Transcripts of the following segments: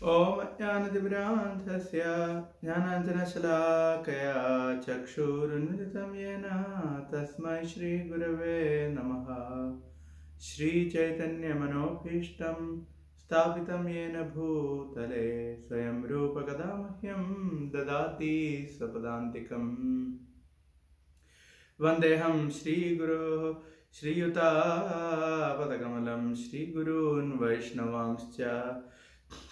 ॐ अज्ञानतिमिरान्धस्य ज्ञानाञ्जनशलाकया चक्षुरुन्मिलितं येन तस्मै श्रीगुरवे नमः। श्रीचैतन्यमनोभीष्टं स्थापितं येन भूतले स्वयं रूपकदा मह्यं ददाति स्वपदान्तिकम्। वन्देऽहं श्रीगुरोः श्रीयुतापदकमलं श्रीगुरून् वैष्णवांश्च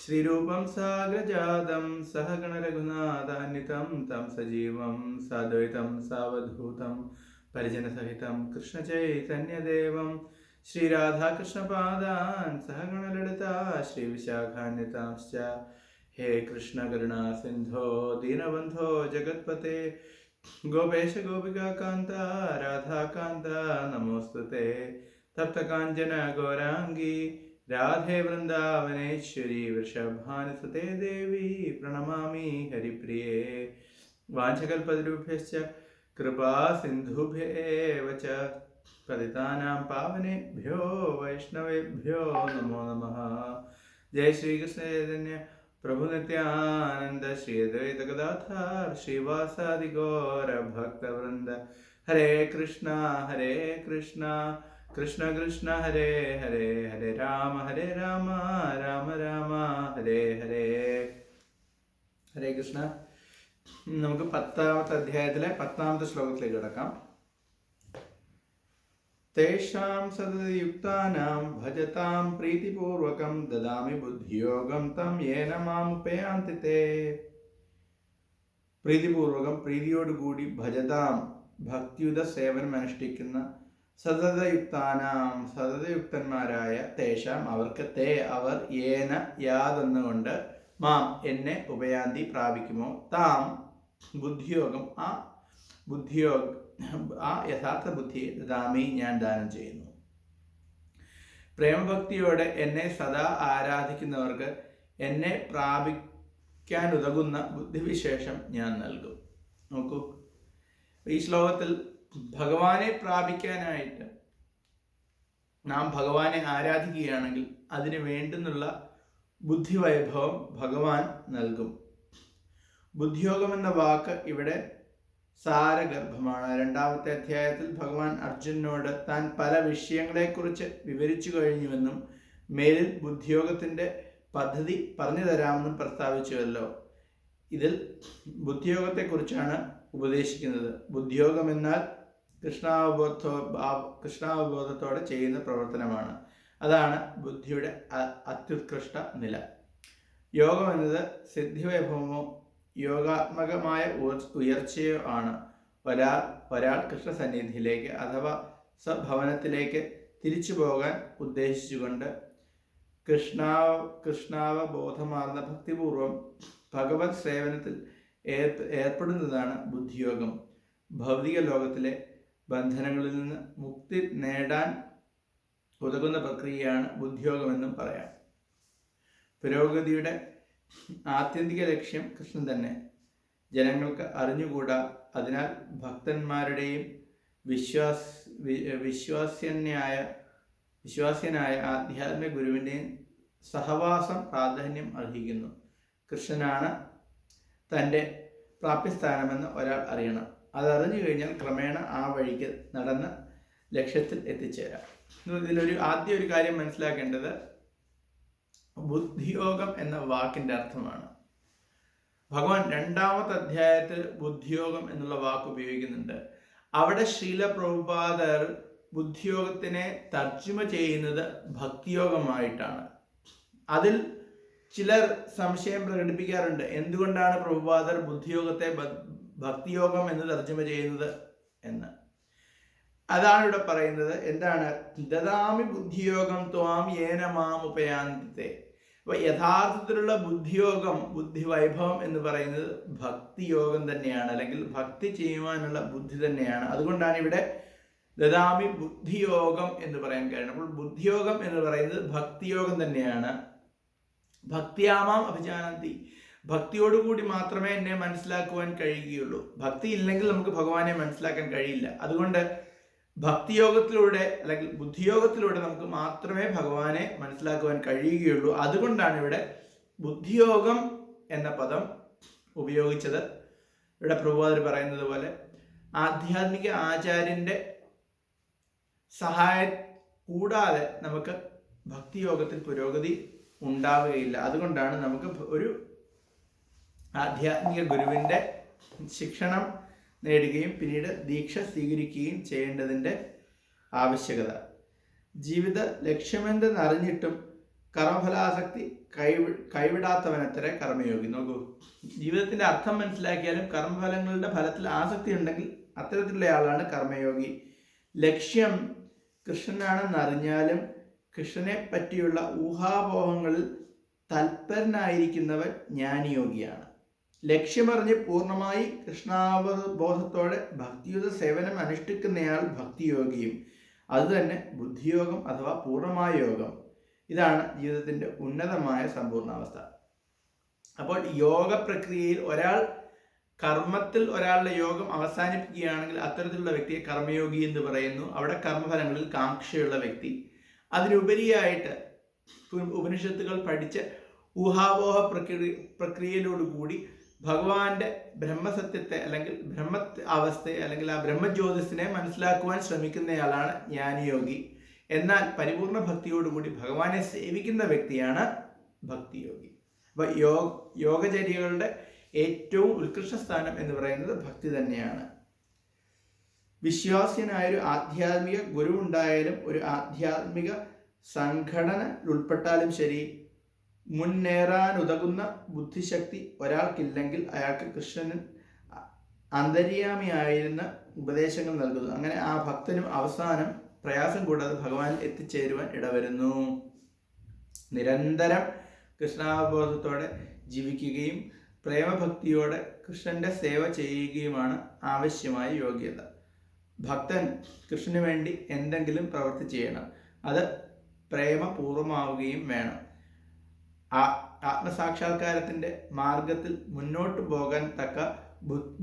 श्रीरूपं साग्रजातं सहगणरघुनाथान्वितं तं सजीवं साद्वैतं सावधूतं परिजनसहितं कृष्णचैतन्यदेवं श्रीराधाकृष्णपादान् सहगणललिता श्रीविशाखान्वितांश्च। हे कृष्णकरुणा सिन्धो दीनबन्धो जगत्पते गोपेश गोपिकान्ता राधाकान्ता नमोऽस्तुते। तप्तकाञ्चन गौराङ्गी राधे वृन्दावनेश्वरी वृषभानुसुते देवी प्रणमामि हरिप्रिये। वाञ्छकल्पतरुभ्यश्च कृपा सिन्धुभ्येव च पतितानां पावनेभ्यो वैष्णवेभ्यो नमो नमः। जय श्रीकृष्ण चैतन्य प्रभु नित्यानंद श्री अद्वैत गदाधर श्रीवासादि गौर भक्तवृंद। हरे कृष्णा कृष्ण कृष्ण हरे हरे, हरे राम राम राम हरे हरे। ഹരേ കൃഷ്ണ. നമുക്ക് 10ാമത്തെ അധ്യായത്തിലെ 10ാമത്തെ ശ്ലോകത്തിലേക്ക് കിടക്കാം. തേഷാം സതതയുക്താനാം ഭജതാം പ്രീതിപൂർവകം ദദാമി ബുദ്ധിയോഗം തം യേന മാമുപയാന്തി തേ. പ്രീതിപൂർവകം, പ്രീതിയോടുകൂടി ഭജതാം, ഭക്തിയുത സേവനം അനുഷ്ഠിക്കുന്ന സതതയുക്താനാം, സതതയുക്തന്മാരായ തേഷാം അവർക്ക്, തേ അവർ, യേന യാതെന്നുകൊണ്ട്, മാം എന്നെ, ഉപയാന്തി പ്രാപിക്കുമോ, താം ബുദ്ധിയോഗം ആ യഥാർത്ഥ ബുദ്ധിയെ ദദാമി ഞാൻ ദാനം ചെയ്യുന്നു. പ്രേമഭക്തിയോടെ എന്നെ സദാ ആരാധിക്കുന്നവർക്ക് എന്നെ പ്രാപിക്കാനുതകുന്ന ബുദ്ധിവിശേഷം ഞാൻ നൽകും. നോക്കൂ, ഈ ശ്ലോകത്തിൽ ഭഗവാനെ പ്രാപിക്കാനായിട്ട് നാം ഭഗവാനെ ആരാധിക്കുകയാണെങ്കിൽ അതിന് വേണ്ടുന്നുള്ള ബുദ്ധിവൈഭവം ഭഗവാൻ നൽകും. ബുദ്ധിയോഗം എന്ന വാക്ക് ഇവിടെ സാരഗർഭമാണ്. 2ാമത്തെ അധ്യായത്തിൽ ഭഗവാൻ അർജുനനോട് താൻ പല വിഷയങ്ങളെക്കുറിച്ച് വിവരിച്ചു കഴിഞ്ഞുവെന്നും മേലിൽ ബുദ്ധിയോഗത്തിൻ്റെ പദ്ധതി പറഞ്ഞു തരാമെന്നും പ്രസ്താവിച്ചുവല്ലോ. ഇതിൽ ബുദ്ധിയോഗത്തെക്കുറിച്ചാണ് ഉപദേശിക്കുന്നത്. ബുദ്ധിയോഗം എന്നാൽ കൃഷ്ണാവബോധത്തോടെ ചെയ്യുന്ന പ്രവർത്തനമാണ്. അതാണ് ബുദ്ധിയുടെ അത്യുത്കൃഷ്ട നില. യോഗം എന്നത് സിദ്ധിവൈഭവമോ യോഗാത്മകമായ ഉയർച്ചയോ ആണ്. ഒരാൾ കൃഷ്ണസന്നിധിയിലേക്ക് അഥവാ സ്വഭവനത്തിലേക്ക് തിരിച്ചു പോകാൻ ഉദ്ദേശിച്ചുകൊണ്ട് കൃഷ്ണാവബോധമാർന്ന ഭക്തിപൂർവം ഭഗവത് സേവനത്തിൽ ഏർപ്പെടുന്നതാണ് ബുദ്ധിയോഗം. ഭൗതിക ലോകത്തിലെ ബന്ധനങ്ങളിൽ നിന്ന് മുക്തി നേടാൻ ഉതകുന്ന പ്രക്രിയയാണ് ബുദ്ധിയോഗമെന്നും പറയാം. പുരോഗതിയുടെ ആത്യന്തിക ലക്ഷ്യം കൃഷ്ണൻ തന്നെ. ജനങ്ങൾക്ക് അറിഞ്ഞുകൂടാ. അതിനാൽ ഭക്തന്മാരുടെയും വിശ്വാസ്യനായ ആധ്യാത്മിക ഗുരുവിൻ്റെയും സഹവാസം പ്രാധാന്യം അർഹിക്കുന്നു. കൃഷ്ണനാണ് തൻ്റെ പ്രാപ്യസ്ഥാനമെന്ന് ഒരാൾ അറിയണം. അതറിഞ്ഞു കഴിഞ്ഞാൽ ക്രമേണ ആ വഴിക്ക് നടന്ന് ലക്ഷ്യത്തിൽ എത്തിച്ചേരാം. ആദ്യം ഒരു കാര്യം മനസ്സിലാക്കേണ്ടത് ബുദ്ധിയോഗം എന്ന വാക്കിൻ്റെ അർത്ഥമാണ്. ഭഗവാൻ 2ാമത്തെ അധ്യായത്തിൽ ബുദ്ധിയോഗം എന്നുള്ള വാക്ക് ഉപയോഗിക്കുന്നുണ്ട്. അവിടെ ശ്രീല പ്രഭുപാദർ ബുദ്ധിയോഗത്തിനെ തർജ്ജമ ചെയ്യുന്നത് ഭക്തിയോഗമായിട്ടാണ്. അതിൽ ചിലർ സംശയം പ്രകടിപ്പിക്കാറുണ്ട്, എന്തുകൊണ്ടാണ് പ്രഭുപാദർ ബുദ്ധിയോഗത്തെ ഭക്തിയോഗം എന്ന് തർജ്ജമ ചെയ്യുന്നത് എന്ന്. അതാണ് ഇവിടെ പറയുന്നത്. എന്താണ്? ദദാമി ബുദ്ധിയോഗം ത്വാം യേന മാം ഉപയാന്തി. അപ്പോൾ യഥാർത്ഥത്തിലുള്ള ബുദ്ധിയോഗം, ബുദ്ധിവൈഭവം എന്ന് പറയുന്നത് ഭക്തിയോഗം തന്നെയാണ്, അല്ലെങ്കിൽ ഭക്തി ചെയ്യുവാനുള്ള ബുദ്ധി തന്നെയാണ്. അതുകൊണ്ടാണ് ഇവിടെ ദദാമി ബുദ്ധിയോഗം എന്ന് പറയാൻ കാരണം. അപ്പോൾ ബുദ്ധിയോഗം എന്ന് പറയുന്നത് ഭക്തിയോഗം തന്നെയാണ്. ഭക്തിയാമാം അഭിജാനന്തി, ഭക്തിയോടുകൂടി മാത്രമേ എന്നെ മനസ്സിലാക്കുവാൻ കഴിയുകയുള്ളൂ. ഭക്തി ഇല്ലെങ്കിൽ നമുക്ക് ഭഗവാനെ മനസ്സിലാക്കാൻ കഴിയില്ല. അതുകൊണ്ട് ഭക്തിയോഗത്തിലൂടെ അല്ലെങ്കിൽ ബുദ്ധിയോഗത്തിലൂടെ നമുക്ക് മാത്രമേ ഭഗവാനെ മനസ്സിലാക്കുവാൻ കഴിയുകയുള്ളൂ. അതുകൊണ്ടാണ് ഇവിടെ ബുദ്ധിയോഗം എന്ന പദം ഉപയോഗിച്ചത് ഇവിടെ പ്രഭുപാദർ പറയുന്നത് പോലെ ആധ്യാത്മിക ആചാര്യന്റെ സഹായം കൂടാതെ നമുക്ക് ഭക്തിയോഗത്തിൽ പുരോഗതി ഉണ്ടാവുകയില്ല. അതുകൊണ്ടാണ് നമുക്ക് ഒരു ആധ്യാത്മിക ഗുരുവിന്റെ ശിക്ഷണം നേടുകയും പിന്നീട് ദീക്ഷ സ്വീകരിക്കുകയും ചെയ്യേണ്ടതിൻ്റെ ആവശ്യകത. ജീവിത ലക്ഷ്യമെന്തെന്ന് അറിഞ്ഞിട്ടും കർമ്മഫലാസക്തി കൈവിടാത്തവനത്രേ കർമ്മയോഗി. നോക്കൂ, ജീവിതത്തിന്റെ അർത്ഥം മനസ്സിലാക്കിയാലും കർമ്മഫലങ്ങളുടെ ഫലത്തിൽ ആസക്തി ഉണ്ടെങ്കിൽ അത്തരത്തിലുള്ള ആളാണ് കർമ്മയോഗി. ലക്ഷ്യം കൃഷ്ണനാണെന്ന് അറിഞ്ഞാലും കൃഷ്ണനെ പറ്റിയുള്ള ഊഹാപോഹങ്ങളിൽ തൽപരനായിരിക്കുന്നവൻ ജ്ഞാനിയോഗിയാണ്. ലക്ഷ്യമറിഞ്ഞ് പൂർണ്ണമായി കൃഷ്ണാവബോധത്തോടെ ഭക്തിയുത സേവനം അനുഷ്ഠിക്കുന്നയാൾ ഭക്തിയോഗിയും. അതുതന്നെ ബുദ്ധിയോഗം അഥവാ പൂർണ്ണമായ യോഗം. ഇതാണ് ജീവിതത്തിന്റെ ഉന്നതമായ സമ്പൂർണ്ണാവസ്ഥ. അപ്പോൾ യോഗ പ്രക്രിയയിൽ ഒരാൾ കർമ്മത്തിൽ ഒരാളുടെ യോഗം അവസാനിപ്പിക്കുകയാണെങ്കിൽ അത്തരത്തിലുള്ള വ്യക്തിയെ കർമ്മയോഗി എന്ന് പറയുന്നു. അവിടെ കർമ്മഫലങ്ങളിൽ കാംക്ഷയുള്ള വ്യക്തി. അതിനുപരിയായിട്ട് ഉപനിഷത്തുകൾ പഠിച്ച ഊഹാപോഹ പ്രക്രിയയിലോടുകൂടി ഭഗവാന്റെ ബ്രഹ്മസത്യത്തെ അല്ലെങ്കിൽ ബ്രഹ്മ അവസ്ഥയെ അല്ലെങ്കിൽ ആ ബ്രഹ്മജ്യോതിസിനെ മനസ്സിലാക്കുവാൻ ശ്രമിക്കുന്നയാളാണ് ജ്ഞാനിയോഗി. എന്നാൽ പരിപൂർണ ഭക്തിയോടുകൂടി ഭഗവാനെ സേവിക്കുന്ന വ്യക്തിയാണ് ഭക്തിയോഗി. അപ്പൊ യോഗചര്യകളുടെ ഏറ്റവും ഉത്കൃഷ്ട സ്ഥാനം എന്ന് പറയുന്നത് ഭക്തി തന്നെയാണ്. വിശ്വാസ്യനായൊരു ആധ്യാത്മിക ഗുരു ഉണ്ടായാലും ഒരു ആധ്യാത്മിക സംഘടന ഉൾപ്പെട്ടാലും ശരി, മുന്നേറാനുതകുന്ന ബുദ്ധിശക്തി ഒരാൾക്കില്ലെങ്കിൽ അയാൾക്ക് കൃഷ്ണൻ അന്തര്യാമിയായിരുന്ന ഉപദേശങ്ങൾ നൽകുന്നു. അങ്ങനെ ആ ഭക്തനും അവസാനം പ്രയാസം കൂടാതെ ഭഗവാനിൽ എത്തിച്ചേരുവാൻ ഇടവരുന്നു. നിരന്തരം കൃഷ്ണാവബോധത്തോടെ ജീവിക്കുകയും പ്രേമഭക്തിയോടെ കൃഷ്ണന്റെ സേവ ചെയ്യുകയുമാണ് ആവശ്യമായ യോഗ്യത. ഭക്തൻ കൃഷ്ണന് വേണ്ടി എന്തെങ്കിലും പ്രവൃത്തി ചെയ്യണം. അത് പ്രേമപൂർവമാവുകയും വേണം. ആത്മസാക്ഷാത്കാരത്തിന്റെ മാർഗത്തിൽ മുന്നോട്ട് പോകാൻ തക്ക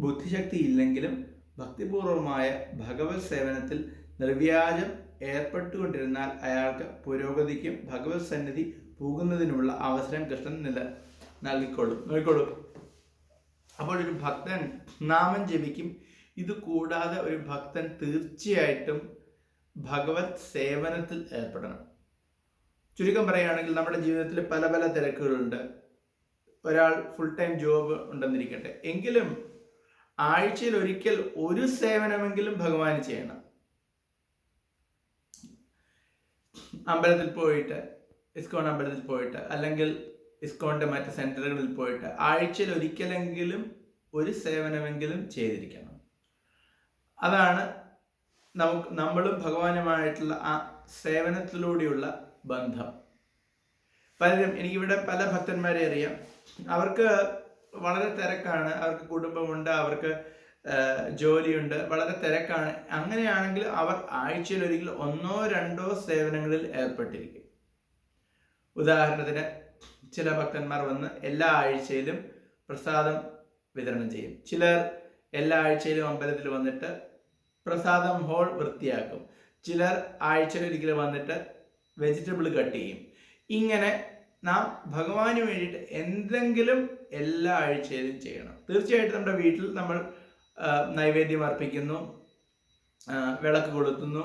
ബുദ്ധിശക്തി ഇല്ലെങ്കിലും ഭക്തിപൂർവമായ ഭഗവത് സേവനത്തിൽ നിർവ്യാജം ഏർപ്പെട്ടുകൊണ്ടിരുന്നാൽ അയാൾക്ക് പുരോഗതിക്കും ഭഗവത് സന്നിധി പോകുന്നതിനുള്ള അവസരം കൃഷ്ണൻ നോക്കിക്കൊള്ളും. അപ്പോൾ ഒരു ഭക്തൻ നാമം ജപിക്കും. ഇത് കൂടാതെ ഒരു ഭക്തൻ തീർച്ചയായിട്ടും ഭഗവത് സേവനത്തിൽ ഏർപ്പെടണം. ചുരുക്കം പറയുകയാണെങ്കിൽ നമ്മുടെ ജീവിതത്തിൽ പല പല തിരക്കുകളുണ്ട്. ഒരാൾ ഫുൾ ടൈം ജോബ് ഉണ്ടെന്നിരിക്കട്ടെ, എങ്കിലും ആഴ്ചയിൽ ഒരിക്കൽ ഒരു സേവനമെങ്കിലും ഭഗവാന് ചെയ്യണം. അമ്പലത്തിൽ പോയിട്ട്, ഇസ്കോൺ അമ്പലത്തിൽ പോയിട്ട്, അല്ലെങ്കിൽ ഇസ്കോണിന്റെ മറ്റ് സെന്ററുകളിൽ പോയിട്ട് ആഴ്ചയിൽ ഒരിക്കലെങ്കിലും ഒരു സേവനമെങ്കിലും ചെയ്തിരിക്കണം. അതാണ് നമ്മളും ഭഗവാനുമായിട്ടുള്ള ആ സേവനത്തിലൂടെയുള്ള ബന്ധം. പലരും, എനിക്കിവിടെ പല ഭക്തന്മാരെ അറിയാം, അവർക്ക് വളരെ തിരക്കാണ്, അവർക്ക് കുടുംബമുണ്ട്, അവർക്ക് ജോലിയുണ്ട്, വളരെ തിരക്കാണ്. അങ്ങനെയാണെങ്കിൽ അവർ ആഴ്ചയിൽ ഒരിക്കൽ 1-2 സേവനങ്ങളിൽ ഏർപ്പെട്ടിരിക്കും. ഉദാഹരണത്തിന് ചില ഭക്തന്മാർ വന്ന് എല്ലാ ആഴ്ചയിലും പ്രസാദം വിതരണം ചെയ്യും. ചിലർ എല്ലാ ആഴ്ചയിലും അമ്പലത്തിൽ വന്നിട്ട് പ്രസാദം ഹോൾ വൃത്തിയാക്കും. ചിലർ ആഴ്ചയിൽ ഒരിക്കൽ വന്നിട്ട് വെജിറ്റബിൾ കട്ട് ചെയ്യും. ഇങ്ങനെ നാം ഭഗവാന് വേണ്ടിയിട്ട് എന്തെങ്കിലും എല്ലാ ആഴ്ചയിലും ചെയ്യണം. തീർച്ചയായിട്ടും നമ്മുടെ വീട്ടിൽ നമ്മൾ നൈവേദ്യം അർപ്പിക്കുന്നു, വിളക്ക് കൊളുത്തുന്നു,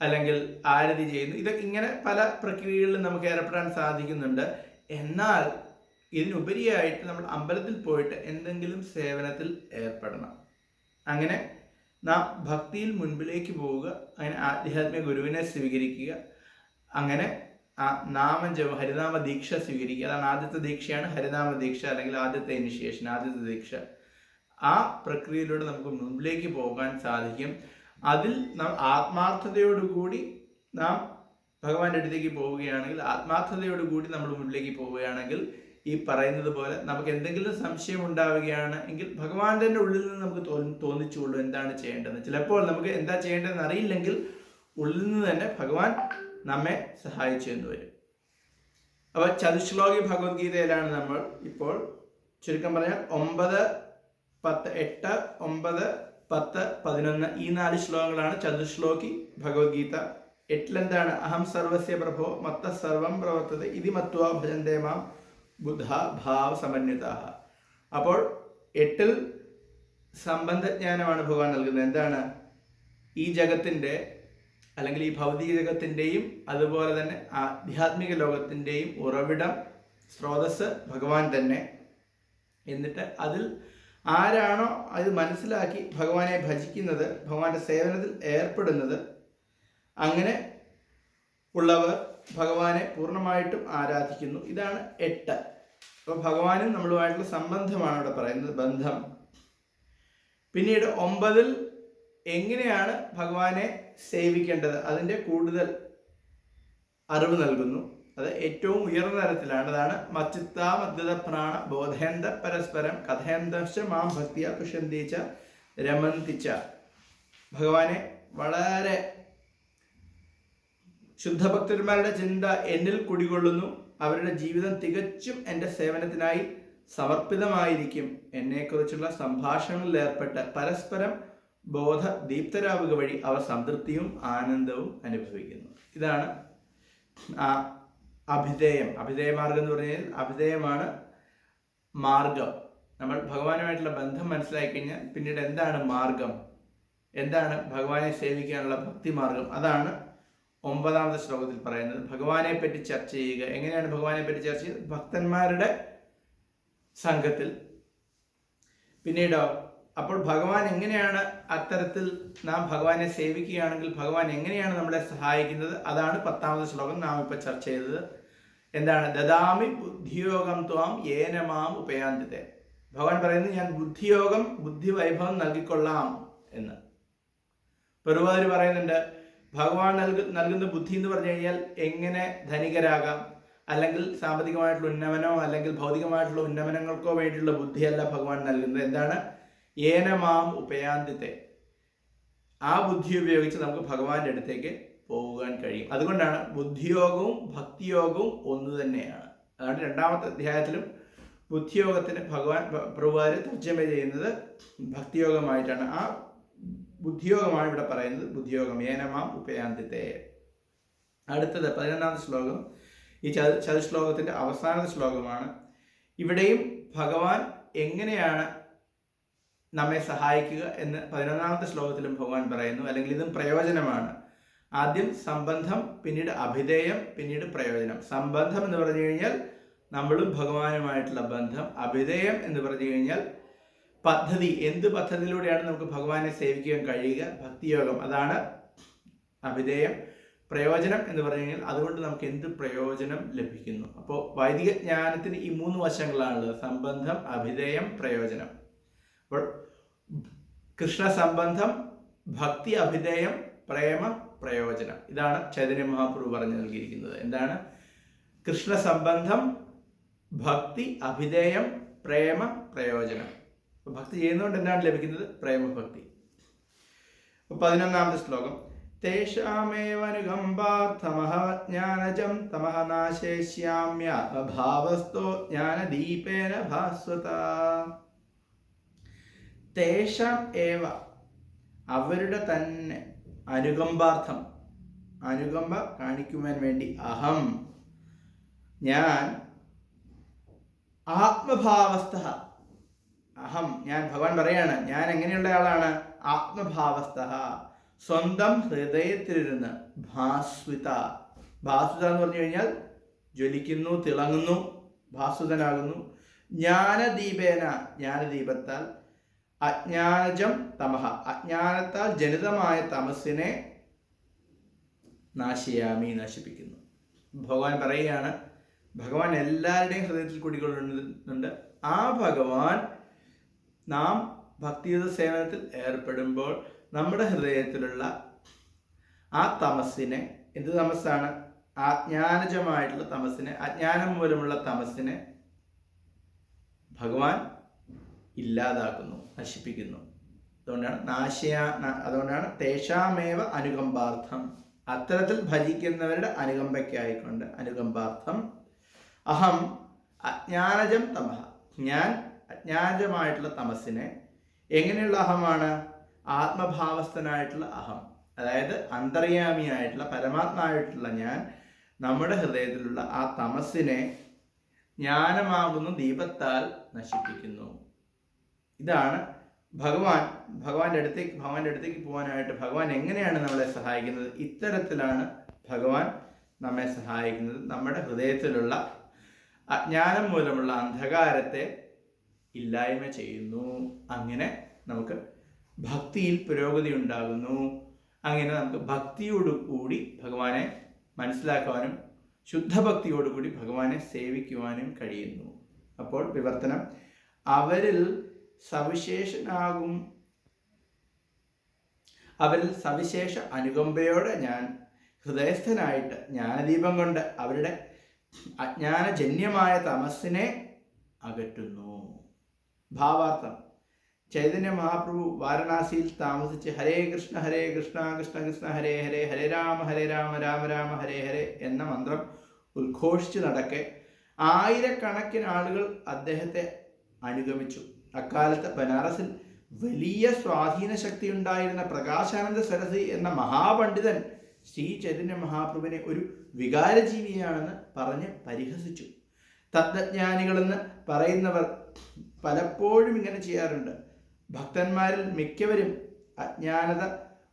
അല്ലെങ്കിൽ ആരതി ചെയ്യുന്നു. ഇതൊക്കെ ഇങ്ങനെ പല പ്രക്രിയകളിലും നമുക്ക് ഏർപ്പെടാൻ സാധിക്കുന്നുണ്ട്. എന്നാൽ ഇതിനുപരിയായിട്ട് നമ്മൾ അമ്പലത്തിൽ പോയിട്ട് എന്തെങ്കിലും സേവനത്തിൽ ഏർപ്പെടണം. അങ്ങനെ നാം ഭക്തിയിൽ മുൻപിലേക്ക് പോവുക, അങ്ങനെ ആധ്യാത്മിക ഗുരുവിനെ സ്വീകരിക്കുക, അങ്ങനെ ആ നാമജപം ഹരിനാമ ദീക്ഷ സ്വീകരിക്കുക. അതാണ് ആദ്യത്തെ ദീക്ഷയാണ് ഹരിനാമ ദീക്ഷ, അല്ലെങ്കിൽ ആദ്യത്തെ ഇനിഷ്യേഷൻ, ആദ്യത്തെ ദീക്ഷ. ആ പ്രക്രിയയിലൂടെ നമുക്ക് മുൻപിലേക്ക് പോകാൻ സാധിക്കും. അതിൽ നാം ആത്മാർത്ഥതയോടുകൂടി നാം ഭഗവാന്റെ അടുത്തേക്ക് പോവുകയാണെങ്കിൽ, ആത്മാർത്ഥതയോടുകൂടി നമ്മൾ മുന്നിലേക്ക് പോവുകയാണെങ്കിൽ, ഈ പറയുന്നത് പോലെ നമുക്ക് എന്തെങ്കിലും സംശയം ഉണ്ടാവുകയാണ് എങ്കിൽ ഭഗവാൻ തന്നെ ഉള്ളിൽ നിന്ന് നമുക്ക് തോന്നിച്ചുകൊള്ളൂ എന്താണ് ചെയ്യേണ്ടതെന്ന്. ചിലപ്പോൾ നമുക്ക് എന്താ ചെയ്യേണ്ടതെന്ന് അറിയില്ലെങ്കിൽ ഉള്ളിൽ നിന്ന് തന്നെ ഭഗവാൻ നമ്മെ സഹായിച്ചു എന്ന് വരും. അപ്പോൾ ചതുശ്ലോകി ഭഗവത്ഗീതയിലാണ് നമ്മൾ ഇപ്പോൾ. ചുരുക്കം പറഞ്ഞാൽ 9, 10, 8, 9, 10, 11 ഈ 4 ശ്ലോകങ്ങളാണ് ചതുശ്ലോകി ഭഗവത്ഗീത. 8 എന്താണ്? അഹം സർവസ്യ പ്രഭോ മത്ത സർവം പ്രവർത്തത ഇതി മത്വാ ഭജന്തേ മാം ബുധ ഭാവ സമന്വിത. അപ്പോൾ 8 സംബന്ധജ്ഞാനമാണ് ഭഗവാൻ നൽകുന്നത്. എന്താണ്? ഈ ജഗത്തിൻ്റെ അല്ലെങ്കിൽ ഈ ഭൗതിക ജഗത്തിൻ്റെയും അതുപോലെ തന്നെ ആധ്യാത്മിക ലോകത്തിൻ്റെയും ഉറവിടം, സ്രോതസ് ഭഗവാൻ തന്നെ. എന്നിട്ട് അതിൽ ആരാണോ അത് മനസ്സിലാക്കി ഭഗവാനെ ഭജിക്കുന്നത്, ഭഗവാന്റെ സേവനത്തിൽ ഏർപ്പെടുന്നത്, അങ്ങനെ ഉള്ളവർ ഭഗവാനെ പൂർണ്ണമായിട്ടും ആരാധിക്കുന്നു. ഇതാണ് 8. അപ്പോൾ ഭഗവാനും നമ്മളുമായിട്ടുള്ള സംബന്ധമാണ് ഇവിടെ പറയുന്നത്, ബന്ധം. പിന്നീട് 9 എങ്ങനെയാണ് ഭഗവാനെ സേവിക്കേണ്ടത് അതിൻ്റെ കൂടുതൽ അറിവ് നൽകുന്നു. അത് ഏറ്റവും ഉയർന്ന തരത്തിലാണ്. അതാണ് മച്ചിത്ത മദ്ഗത പ്രാണ ബോധേന്ദ പരസ്പരം കഥയന്തശ്ച മാം ഭക്തിയ പുഷ്യന്തിച്ച രമന്തിച്ച. ഭഗവാനെ വളരെ ശുദ്ധഭക്തന്മാരുടെ ചിന്ത എന്നിൽ കുടികൊള്ളുന്നു, അവരുടെ ജീവിതം തികച്ചും എൻ്റെ സേവനത്തിനായി സമർപ്പിതമായിരിക്കും. എന്നെക്കുറിച്ചുള്ള സംഭാഷണങ്ങളിൽ ഏർപ്പെട്ട് പരസ്പരം ബോധ ദീപ്തരാവുക വഴി അവർ സംതൃപ്തിയും ആനന്ദവും അനുഭവിക്കുന്നു. ഇതാണ് അഭിധേയം. അഭിധേയമാർഗം എന്ന് പറഞ്ഞാൽ അഭിധേയമാണ് മാർഗം. നമ്മൾ ഭഗവാനുമായിട്ടുള്ള ബന്ധം മനസ്സിലാക്കി കഴിഞ്ഞാൽ പിന്നീട് എന്താണ് മാർഗം, എന്താണ് ഭഗവാനെ സേവിക്കാനുള്ള ഭക്തി മാർഗം, അതാണ് 9ാമത്തെ ശ്ലോകത്തിൽ പറയുന്നത്. ഭഗവാനെ പറ്റി ചർച്ച ചെയ്യുക. എങ്ങനെയാണ് ഭഗവാനെ പറ്റി ചർച്ച ചെയ്യുന്നത്? ഭക്തന്മാരുടെ സംഘത്തിൽ. പിന്നീടോ, അപ്പോൾ ഭഗവാൻ എങ്ങനെയാണ് അത്തരത്തിൽ നാം ഭഗവാനെ സേവിക്കുകയാണെങ്കിൽ ഭഗവാൻ എങ്ങനെയാണ് നമ്മളെ സഹായിക്കുന്നത്, അതാണ് 10ാമത്തെ ശ്ലോകം നാം ഇപ്പോൾ ചർച്ച ചെയ്തത്. എന്താണ്? ദദാമി ബുദ്ധിയോഗം ത്വാം യേന മാം ഉപയാന്തിതേ. ഭഗവാൻ പറയുന്നത് ഞാൻ ബുദ്ധിയോഗം, ബുദ്ധി വൈഭവം നൽകിക്കൊള്ളാം എന്ന്. പെറുവാർ പറയുന്നുണ്ട്, ഭഗവാൻ നൽകുന്ന ബുദ്ധി എന്ന് പറഞ്ഞു കഴിഞ്ഞാൽ എങ്ങനെ ധനികരാകാം, അല്ലെങ്കിൽ സാമ്പത്തികമായിട്ടുള്ള ഉന്നമനമോ അല്ലെങ്കിൽ ഭൗതികമായിട്ടുള്ള ഉന്നമനങ്ങൾക്കോ വേണ്ടിയുള്ള ബുദ്ധിയല്ല ഭഗവാൻ നൽകുന്നത്. എന്താണ്? ഏന മാം ഉപയാന്തിത്തെ. ആ ബുദ്ധി ഉപയോഗിച്ച് നമുക്ക് ഭഗവാന്റെ അടുത്തേക്ക് പോകാൻ കഴിയും. അതുകൊണ്ടാണ് ബുദ്ധിയോഗവും ഭക്തിയോഗവും ഒന്ന് തന്നെയാണ്. അതാണ് 2ാമത്തെ അധ്യായത്തിലും ബുദ്ധിയോഗത്തിന് ഭഗവാൻ പ്രഭുവാർ തർജ്ജമ ചെയ്യുന്നത് ഭക്തിയോഗമായിട്ടാണ്. ആ ബുദ്ധിയോഗമാണ് ഇവിടെ പറയുന്നത്, ബുദ്ധിയോഗം. ഏന മാം ഉപയാന്തിത്തെ. അടുത്തത് 11ാമത്തെ ശ്ലോകം. ഈ ചതുശ്ലോകത്തിൻ്റെ അവസാനത്തെ ശ്ലോകമാണ്. ഇവിടെയും ഭഗവാൻ എങ്ങനെയാണ് നമ്മെ സഹായിക്കുക എന്ന് 11ാമത്തെ ശ്ലോകത്തിലും ഭഗവാൻ പറയുന്നു. അല്ലെങ്കിൽ ഇതും പ്രയോജനമാണ്. ആദ്യം സംബന്ധം, പിന്നീട് അഭിധേയം, പിന്നീട് പ്രയോജനം. സംബന്ധം എന്ന് പറഞ്ഞു കഴിഞ്ഞാൽ നമ്മളും ഭഗവാനുമായിട്ടുള്ള ബന്ധം. അഭിധേയം എന്ന് പറഞ്ഞു കഴിഞ്ഞാൽ പദ്ധതി, എന്ത് പദ്ധതിയിലൂടെയാണ് നമുക്ക് ഭഗവാനെ സേവിക്കാൻ കഴിയുക, ഭക്തിയോഗം, അതാണ് അഭിധേയം. പ്രയോജനം എന്ന് പറഞ്ഞു കഴിഞ്ഞാൽ അതുകൊണ്ട് നമുക്ക് എന്ത് പ്രയോജനം ലഭിക്കുന്നു. അപ്പോൾ വൈദിക ജ്ഞാനത്തിന് ഈ 3 വശങ്ങളാണുള്ളത്: സംബന്ധം, അഭിധേയം, പ്രയോജനം. അപ്പോൾ കൃഷ്ണ സംബന്ധം, ഭക്തി, അഭിധേയം, പ്രേമ, പ്രയോജനം. ഇതാണ് ചൈതന്യ മഹാപ്രഭു പറഞ്ഞു നൽകിയിരിക്കുന്നത്. എന്താണ്? കൃഷ്ണ സംബന്ധം, ഭക്തി, അഭിധേയം, പ്രേമ, പ്രയോജനം. ഭക്തി ചെയ്യുന്നതുകൊണ്ട് എന്താണ് ലഭിക്കുന്നത്? പ്രേമഭക്തി. 11ാമത്തെ ശ്ലോകം. തേഷാമേവനുകമ്പാർത്ഥമഹ ജ്ഞാനജം തമഹ നാശേഷ്യാമ്യ ഭാവസ്തോ ജ്ഞാനദീപേന ഭാസ്വത. തേഷാം ഏവ, അവരുടെ തന്നെ അനുകമ്പാർത്ഥം, അനുകമ്പ കാണിക്കുവാൻ വേണ്ടി, അഹം, ഞാൻ, ആത്മഭാവസ്ഥ, അഹം, ഞാൻ, ഭഗവാൻ പറയാണ് ഞാൻ എങ്ങനെയുള്ള ആളാണ്? ആത്മഭാവസ്ഥ, സ്വന്തം ഹൃദയത്തിലിരുന്ന്, ഭാസ്വിത. ഭാസ്വിത എന്ന് പറഞ്ഞു കഴിഞ്ഞാൽ ജ്വലിക്കുന്നു, തിളങ്ങുന്നു, ഭാസ്വിതനാകുന്നു. ജ്ഞാനദീപേന, ജ്ഞാനദീപത്താൽ, അജ്ഞാനജം തമഹ, അജ്ഞാനത്താൽ ജനിതമായ തമസ്സിനെ നാശയാമി, നശിപ്പിക്കുന്നു. ഭഗവാൻ പറയുകയാണ്, ഭഗവാൻ എല്ലാവരുടെയും ഹൃദയത്തിൽ കുടികൊള്ളുന്നുണ്ട്. ആ ഭഗവാൻ നാം ഭക്തിയുത സേവനത്തിൽ ഏർപ്പെടുമ്പോൾ നമ്മുടെ ഹൃദയത്തിലുള്ള ആ തമസ്സിനെ, എന്ത് തമസ്സാണ്? അജ്ഞാനജമായിട്ടുള്ള തമസ്സിനെ, അജ്ഞാനം മൂലമുള്ള തമസ്സിനെ ഭഗവാൻ ഇല്ലാതാക്കുന്നു, നശിപ്പിക്കുന്നു. അതുകൊണ്ടാണ് തേഷാമേവ അനുകമ്പാർത്ഥം, അത്തരത്തിൽ ഭജിക്കുന്നവരുടെ അനുകമ്പയ്ക്കായിക്കൊണ്ട്, അനുകമ്പാർത്ഥം, അഹം അജ്ഞാനജം തമഹ, ഞാൻ അജ്ഞാനജമായിട്ടുള്ള തമസ്സിനെ, എങ്ങനെയുള്ള അഹമാണ്? ആത്മഭാവസ്ഥനായിട്ടുള്ള അഹം, അതായത് അന്തർയാമിയായിട്ടുള്ള പരമാത്മാവായിട്ടുള്ള ഞാൻ, നമ്മുടെ ഹൃദയത്തിലുള്ള ആ തമസ്സിനെ ജ്ഞാനമാകുന്ന ദീപത്താൽ നശിപ്പിക്കുന്നു. ഇതാണ് ഭഗവാന്റെ അടുത്തേക്ക് പോകാനായിട്ട് ഭഗവാൻ എങ്ങനെയാണ് നമ്മളെ സഹായിക്കുന്നത്? ഇത്തരത്തിലാണ് ഭഗവാൻ നമ്മെ സഹായിക്കുന്നത്. നമ്മുടെ ഹൃദയത്തിലുള്ള അജ്ഞാനം മൂലമുള്ള അന്ധകാരത്തെ ഇല്ലായ്മ ചെയ്യുന്നു. അങ്ങനെ നമുക്ക് ഭക്തിയിൽ പുരോഗതി ഉണ്ടാകുന്നു. അങ്ങനെ നമുക്ക് ഭക്തിയോടുകൂടി ഭഗവാനെ മനസ്സിലാക്കുവാനും ശുദ്ധഭക്തിയോടുകൂടി ഭഗവാനെ സേവിക്കുവാനും കഴിയുന്നു. അപ്പോൾ വിവർത്തനം: അവരിൽ സവിശേഷ അനുകമ്പയോടെ ഞാൻ ഹൃദയസ്ഥനായിട്ട് ജ്ഞാനദീപം കൊണ്ട് അവരുടെ അജ്ഞാനജന്യമായ തമസ്സിനെ അകറ്റുന്നു. ഭാവാർത്ഥം: ചൈതന്യ മഹാപ്രഭു വാരണാസിയിൽ താമസിച്ച് ഹരേ കൃഷ്ണ കൃഷ്ണ കൃഷ്ണ ഹരേ ഹരേ, ഹരേ രാമ രാമ രാമ ഹരേ ഹരേ എന്ന മന്ത്രം ഉദ്ഘോഷിച്ച് നടക്കെ ആയിരക്കണക്കിന് ആളുകൾ അദ്ദേഹത്തെ അനുഗമിച്ചു. അക്കാലത്ത് ബനാറസിൽ വലിയ സ്വാധീന ശക്തി ഉണ്ടായിരുന്ന പ്രകാശാനന്ദ സരസ്വതി എന്ന മഹാപണ്ഡിതൻ ശ്രീ ചൈതന്യ മഹാപ്രഭുവിനെ ഒരു വികാരജീവിയാണെന്ന് പറഞ്ഞ് പരിഹസിച്ചു. തത്വജ്ഞാനികളെന്ന് പറയുന്നവർ പലപ്പോഴും ഇങ്ങനെ ചെയ്യാറുണ്ട്. ഭക്തന്മാരിൽ മിക്കവരും അജ്ഞാനത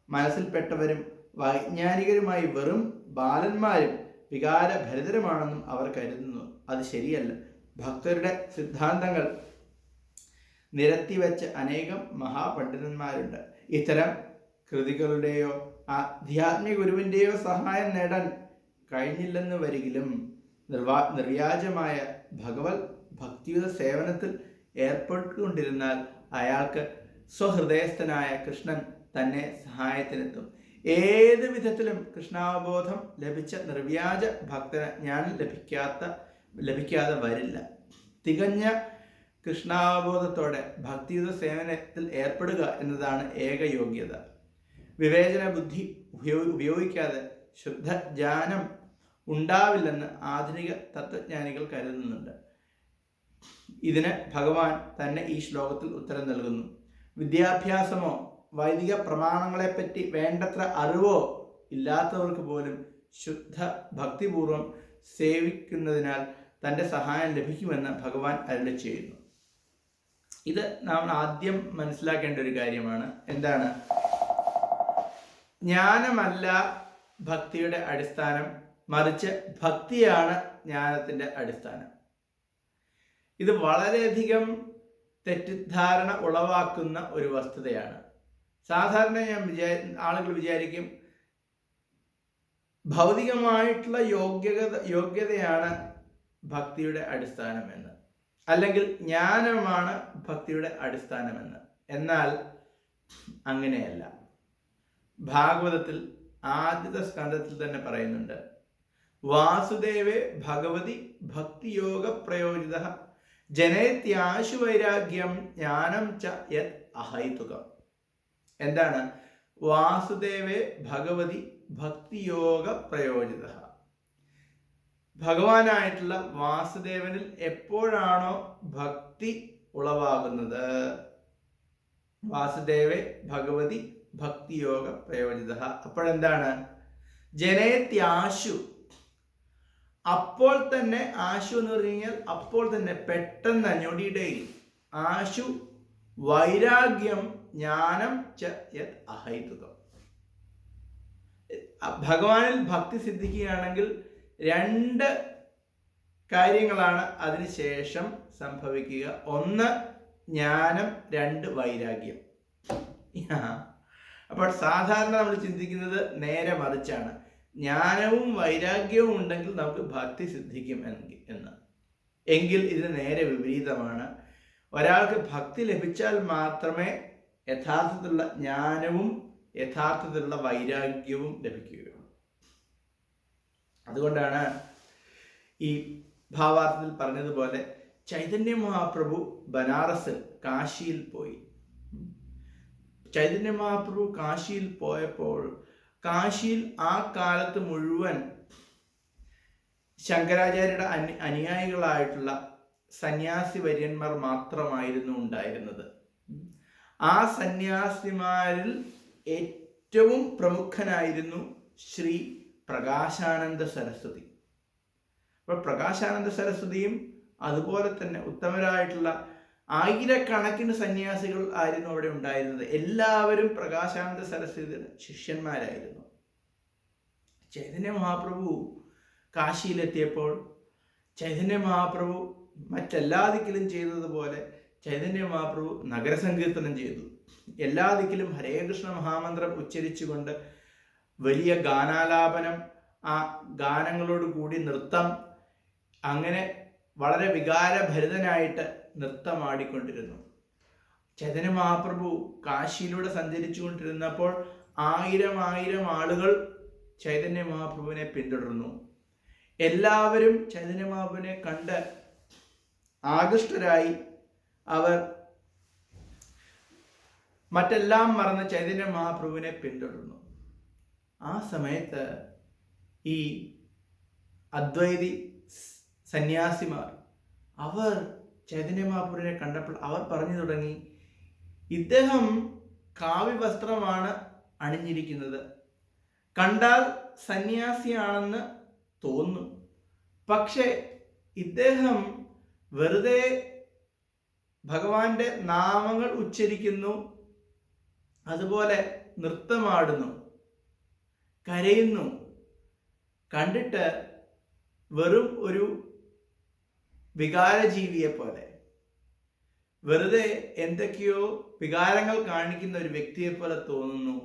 മനസ്സിൽപ്പെട്ടവരും വൈജ്ഞാനികരുമായി വെറും ബാലന്മാരും വികാരഭരിതരുമാണെന്നും അവർ കരുതുന്നു. അത് ശരിയല്ല. ഭക്തരുടെ സിദ്ധാന്തങ്ങൾ നിരത്തിവെച്ച അനേകം മഹാപണ്ഡിതന്മാരുണ്ട്. ഇത്തരം കൃതികളുടെയോ ആധ്യാത്മിക ഗുരുവിൻ്റെയോ സഹായം നേടാൻ കഴിഞ്ഞില്ലെന്ന് വരികിലും നിർവ്യാജമായ ഭഗവത് ഭക്തിയുത സേവനത്തിൽ ഏർപ്പെട്ടുകൊണ്ടിരുന്നാൽ അയാൾക്ക് സ്വഹൃദയസ്ഥനായ കൃഷ്ണൻ തന്നെ സഹായത്തിനെത്തും. ഏത് വിധത്തിലും കൃഷ്ണാവബോധം ലഭിച്ച നിർവ്യാജ ഭക്തന് ഞാൻ ലഭിക്കാതെ വരില്ല. തികഞ്ഞ കൃഷ്ണാവബോധത്തോടെ ഭക്തിയുത സേവനത്തിൽ ഏർപ്പെടുക എന്നതാണ് ഏക യോഗ്യത. വിവേചന ബുദ്ധി ഉപയോഗിക്കാതെ ശുദ്ധജ്ഞാനം ഉണ്ടാവില്ലെന്ന് ആധുനിക തത്വജ്ഞാനികൾ കരുതുന്നുണ്ട്. ഇതിന് ഭഗവാൻ തന്നെ ഈ ശ്ലോകത്തിൽ ഉത്തരം നൽകുന്നു. വിദ്യാഭ്യാസമോ വൈദിക പ്രമാണങ്ങളെപ്പറ്റി വേണ്ടത്ര അറിവോ ഇല്ലാത്തവർക്ക് പോലും ശുദ്ധ ഭക്തിപൂർവം സേവിക്കുന്നതിനാൽ തൻ്റെ സഹായം ലഭിക്കുമെന്ന് ഭഗവാൻ അരുളി ചെയ്യുന്നു. ഇത് നാം ആദ്യം മനസ്സിലാക്കേണ്ട ഒരു കാര്യമാണ്. എന്താണ്? ജ്ഞാനമല്ല ഭക്തിയുടെ അടിസ്ഥാനം, മറിച്ച് ഭക്തിയാണ് ജ്ഞാനത്തിൻ്റെ അടിസ്ഥാനം. ഇത് വളരെയധികം തെറ്റിദ്ധാരണ ഉളവാക്കുന്ന ഒരു വസ്തുതയാണ്. സാധാരണ ആളുകൾ വിചാരിക്കും ഭൗതികമായിട്ടുള്ള യോഗ്യതയാണ് ഭക്തിയുടെ അടിസ്ഥാനമെന്ന്, അല്ലെങ്കിൽ ജ്ഞാനമാണ് ഭക്തിയുടെ അടിസ്ഥാനമെന്ന്. എന്നാൽ അങ്ങനെയല്ല. ഭാഗവതത്തിൽ ആദ്യത്തെ സ്കന്ധത്തിൽ തന്നെ പറയുന്നുണ്ട്, വാസുദേവേ ഭഗവതി ഭക്തിയോഗ പ്രയോജിത ജനേത്യാശു വൈരാഗ്യം ജ്ഞാനം ച യത് അഹൈതുകം. എന്താണ്? വാസുദേവേ ഭഗവതി ഭക്തിയോഗ പ്രയോജിത. ഭഗവാനായിട്ടുള്ള വാസുദേവനിൽ എപ്പോഴാണോ ഭക്തി ഉളവാകുന്നത്, വാസുദേവേ ഭഗവതി ഭക്തിയോഗ പ്രയോജിത, അപ്പോഴെന്താണ്? ജനേത്യാശു, അപ്പോൾ തന്നെ. ആശു എന്ന് പറഞ്ഞു കഴിഞ്ഞാൽ അപ്പോൾ തന്നെ, പെട്ടെന്ന്, ഞൊടിയിടയിൽ. ആശു വൈരാഗ്യം ജ്ഞാനം ച യത് അഹൈതുകം. ഭഗവാനിൽ ഭക്തി സിദ്ധിക്കുകയാണെങ്കിൽ രണ്ട് കാര്യങ്ങളാണ് അതിനുശേഷം സംഭവിക്കുക. ഒന്ന് ജ്ഞാനം, രണ്ട് വൈരാഗ്യം. അപ്പോൾ സാധാരണ നമ്മൾ ചിന്തിക്കുന്നത് നേരെ മറിച്ചാണ്. ജ്ഞാനവും വൈരാഗ്യവും ഉണ്ടെങ്കിൽ നമുക്ക് ഭക്തി സിദ്ധിക്കും എങ്കിൽ ഇതിന് നേരെ വിപരീതമാണ്. ഒരാൾക്ക് ഭക്തി ലഭിച്ചാൽ മാത്രമേ യഥാർത്ഥത്തിലുള്ള ജ്ഞാനവും യഥാർത്ഥത്തിലുള്ള വൈരാഗ്യവും ലഭിക്കുകയുള്ളൂ. അതുകൊണ്ടാണ് ഈ ഭാവാർത്ഥത്തിൽ പറഞ്ഞതുപോലെ ചൈതന്യ മഹാപ്രഭു ബനാറസിൽ, കാശിയിൽ പോയി. ചൈതന്യ മഹാപ്രഭു കാശിയിൽ പോയപ്പോൾ കാശിയിൽ ആ കാലത്ത് മുഴുവൻ ശങ്കരാചാര്യരുടെ അനുയായികളായിട്ടുള്ള സന്യാസി വര്യന്മാർ മാത്രമായിരുന്നു ഉണ്ടായിരുന്നത്. ആ സന്യാസിമാരിൽ ഏറ്റവും പ്രമുഖനായിരുന്നു ശ്രീ പ്രകാശാനന്ദ സരസ്വതി. അപ്പോൾ പ്രകാശാനന്ദ സരസ്വതിയും അതുപോലെ തന്നെ ഉത്തമരായിട്ടുള്ള ആയിരക്കണക്കിന് സന്യാസികൾ ആയിരുന്നു അവിടെ ഉണ്ടായിരുന്നത്. എല്ലാവരും പ്രകാശാനന്ദ സരസ്വതിയുടെ ശിഷ്യന്മാരായിരുന്നു. ചൈതന്യ മഹാപ്രഭു കാശിയിലെത്തിയപ്പോൾ ചൈതന്യ മഹാപ്രഭു മറ്റെല്ലാ ദിക്കിലും ചെയ്തതുപോലെ ചൈതന്യ മഹാപ്രഭു നഗരസങ്കീർത്തനം ചെയ്തു. എല്ലാ ദിക്കിലും ഹരേ കൃഷ്ണ മഹാമന്ത്രം ഉച്ചരിച്ചുകൊണ്ട് വലിയ ഗാനാലാപനം, ആ ഗാനങ്ങളോട് കൂടി നൃത്തം, അങ്ങനെ വളരെ വികാരഭരിതനായിട്ട് നൃത്തമാടിക്കൊണ്ടിരുന്നു. ചൈതന്യ മഹാപ്രഭു കാശിയിലൂടെ സഞ്ചരിച്ചു കൊണ്ടിരുന്നപ്പോൾ ആയിരം ആളുകൾ ചൈതന്യ മഹാപ്രഭുവിനെ പിന്തുടർന്നു. എല്ലാവരും ചൈതന്യ മഹാപ്രഭുവിനെ കണ്ട് ആകൃഷ്ടരായി അവർ മറ്റെല്ലാം മറന്ന് ചൈതന്യ മഹാപ്രഭുവിനെ പിന്തുടർന്നു. ആ സമയത്ത് ഈ അദ്വൈതി സന്യാസിമാർ അവർ ചൈതന്യ മഹാപ്രഭുവിനെ കണ്ടപ്പോൾ അവർ പറഞ്ഞു തുടങ്ങി, ഇദ്ദേഹം കാവ്യവസ്ത്രമാണ് അണിഞ്ഞിരിക്കുന്നത്, കണ്ടാൽ സന്യാസിയാണെന്ന് തോന്നും, പക്ഷെ ഇദ്ദേഹം വെറുതെ ഭഗവാന്റെ നാമങ്ങൾ ഉച്ചരിക്കുന്നു, അതുപോലെ നൃത്തമാടുന്നു, കരയുന്നു, കണ്ടിട്ട് വെറും ഒരു വികാരജീവിയെ പോലെ, വെറുതെ എന്തൊക്കെയോ വികാരങ്ങൾ കാണിക്കുന്ന ഒരു വ്യക്തിയെ പോലെ തോന്നുന്നു.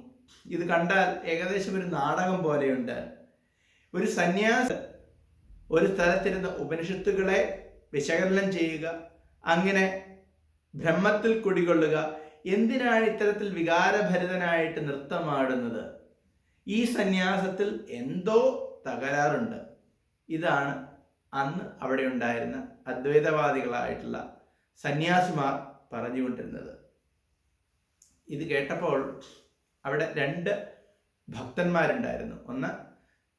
ഇത് കണ്ടാൽ ഏകദേശം ഒരു നാടകം പോലെയുണ്ട്. ഒരു സന്യാസി ഒരു സ്ഥലത്തിരുന്ന് ഉപനിഷത്തുകളെ വിശകലനം ചെയ്യുക, അങ്ങനെ ബ്രഹ്മത്തിൽ കുടികൊള്ളുക, എന്തിനാണ് ഇത്തരത്തിൽ വികാരഭരിതനായിട്ട് നൃത്തമാടുന്നത്? ഈ സന്യാസത്തിൽ എന്തോ തകരാറുണ്ട്. ഇതാണ് അന്ന് അവിടെ ഉണ്ടായിരുന്ന അദ്വൈതവാദികളായിട്ടുള്ള സന്യാസിമാർ പറഞ്ഞുകൊണ്ടിരുന്നത്. ഇത് കേട്ടപ്പോൾ അവിടെ രണ്ട് ഭക്തന്മാരുണ്ടായിരുന്നു. ഒന്ന്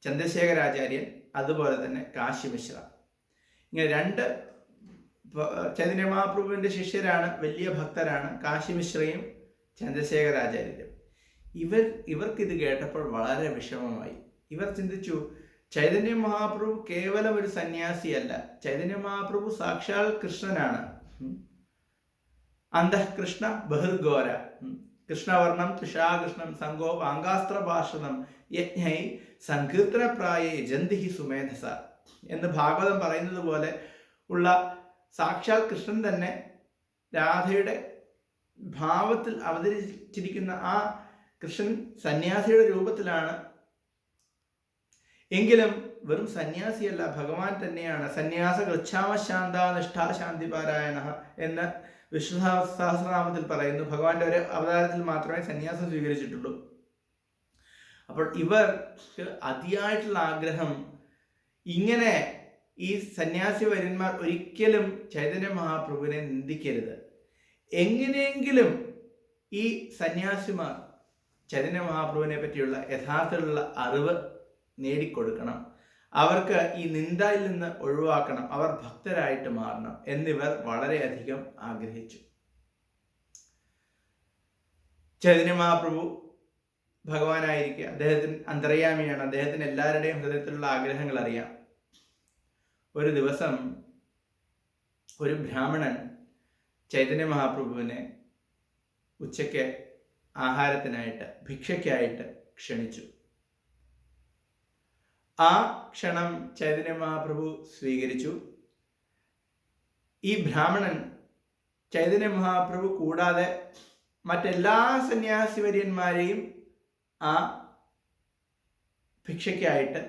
ചന്ദ്രശേഖരാചാര്യൻ, അതുപോലെ തന്നെ കാശി മിശ്ര. ഇങ്ങനെ രണ്ട് ചൈതന്യ മഹാപ്രഭുവിൻ്റെ ശിഷ്യരാണ്, വലിയ ഭക്തരാണ് കാശി മിശ്രയും ചന്ദ്രശേഖരാചാര്യരും. ഇവർക്കിത് കേട്ടപ്പോൾ വളരെ വിഷമമായി. ഇവർ ചിന്തിച്ചു, ചൈതന്യ മഹാപ്രഭു കേവലം ഒരു സന്യാസിയല്ല, ചൈതന്യ മഹാപ്രഭു സാക്ഷാൽ കൃഷ്ണനാണ്. അന്തഃകൃഷ്ണ ബഹിർഘോര കൃഷ്ണവർണം തൃഷാകൃഷ്ണം സംഘോ വാങ്കാസ്ത്രഭാഷണം യജ്ഞൈ സങ്കീർത്തനപ്രായ യജന്തിഹി സുമേധസ എന്ന് ഭാഗവതം പറയുന്നത് പോലെ ഉള്ള സാക്ഷാൽ കൃഷ്ണൻ തന്നെ രാധയുടെ ഭാവത്തിൽ അവതരിച്ചിരിക്കുന്ന ആ കൃഷ്ണൻ സന്യാസിയുടെ രൂപത്തിലാണ്. എങ്കിലും വെറും സന്യാസിയല്ല, ഭഗവാൻ തന്നെയാണ്. സന്യാസ ഗച്ഛാമശാന്ത നിഷ്ഠാശാന്തിപാരായണ എന്ന് വിഷ്ണു സഹസ്രനാമത്തിൽ പറയുന്നു. ഭഗവാന്റെ ഒരു അവതാരത്തിൽ മാത്രമേ സന്യാസം സ്വീകരിച്ചിട്ടുള്ളൂ. അപ്പോൾ ഇവർക്ക് അതിയായിട്ടുള്ള ആഗ്രഹം, ഇങ്ങനെ ഈ സന്യാസി വര്യന്മാർ ഒരിക്കലും ചൈതന്യ മഹാപ്രഭുവിനെ നിന്ദിക്കരുത്, എങ്ങനെയെങ്കിലും ഈ സന്യാസിമാർ ചൈതന്യ മഹാപ്രഭുവിനെ പറ്റിയുള്ള യഥാർത്ഥത്തിലുള്ള അറിവ് നേടിക്കൊടുക്കണം, അവർക്ക് ഈ നിന്ദയിൽ നിന്ന് ഒഴിവാക്കണം, അവർ ഭക്തരായിട്ട് മാറണം എന്നിവർ വളരെയധികം ആഗ്രഹിച്ചു. ചൈതന്യ മഹാപ്രഭു ഭഗവാനായിരിക്കുക, അദ്ദേഹത്തിന് അന്തർയാമിയാണ്, അദ്ദേഹത്തിന് എല്ലാവരുടെയും ഹൃദയത്തിലുള്ള ആഗ്രഹങ്ങൾ അറിയാം. ഒരു ദിവസം ഒരു ബ്രാഹ്മണൻ ചൈതന്യ മഹാപ്രഭുവിനെ ഉച്ചയ്ക്ക് ആഹാരത്തിനായിട്ട് ഭിക്ഷയ്ക്കായിട്ട് ക്ഷണിച്ചു. ആ ക്ഷണം ചൈതന്യ മഹാപ്രഭു സ്വീകരിച്ചു. ഈ ബ്രാഹ്മണൻ ചൈതന്യ മഹാപ്രഭു കൂടാതെ മറ്റെല്ലാ സന്യാസിവര്യന്മാരെയും ആ ഭിക്ഷയ്ക്കായിട്ട്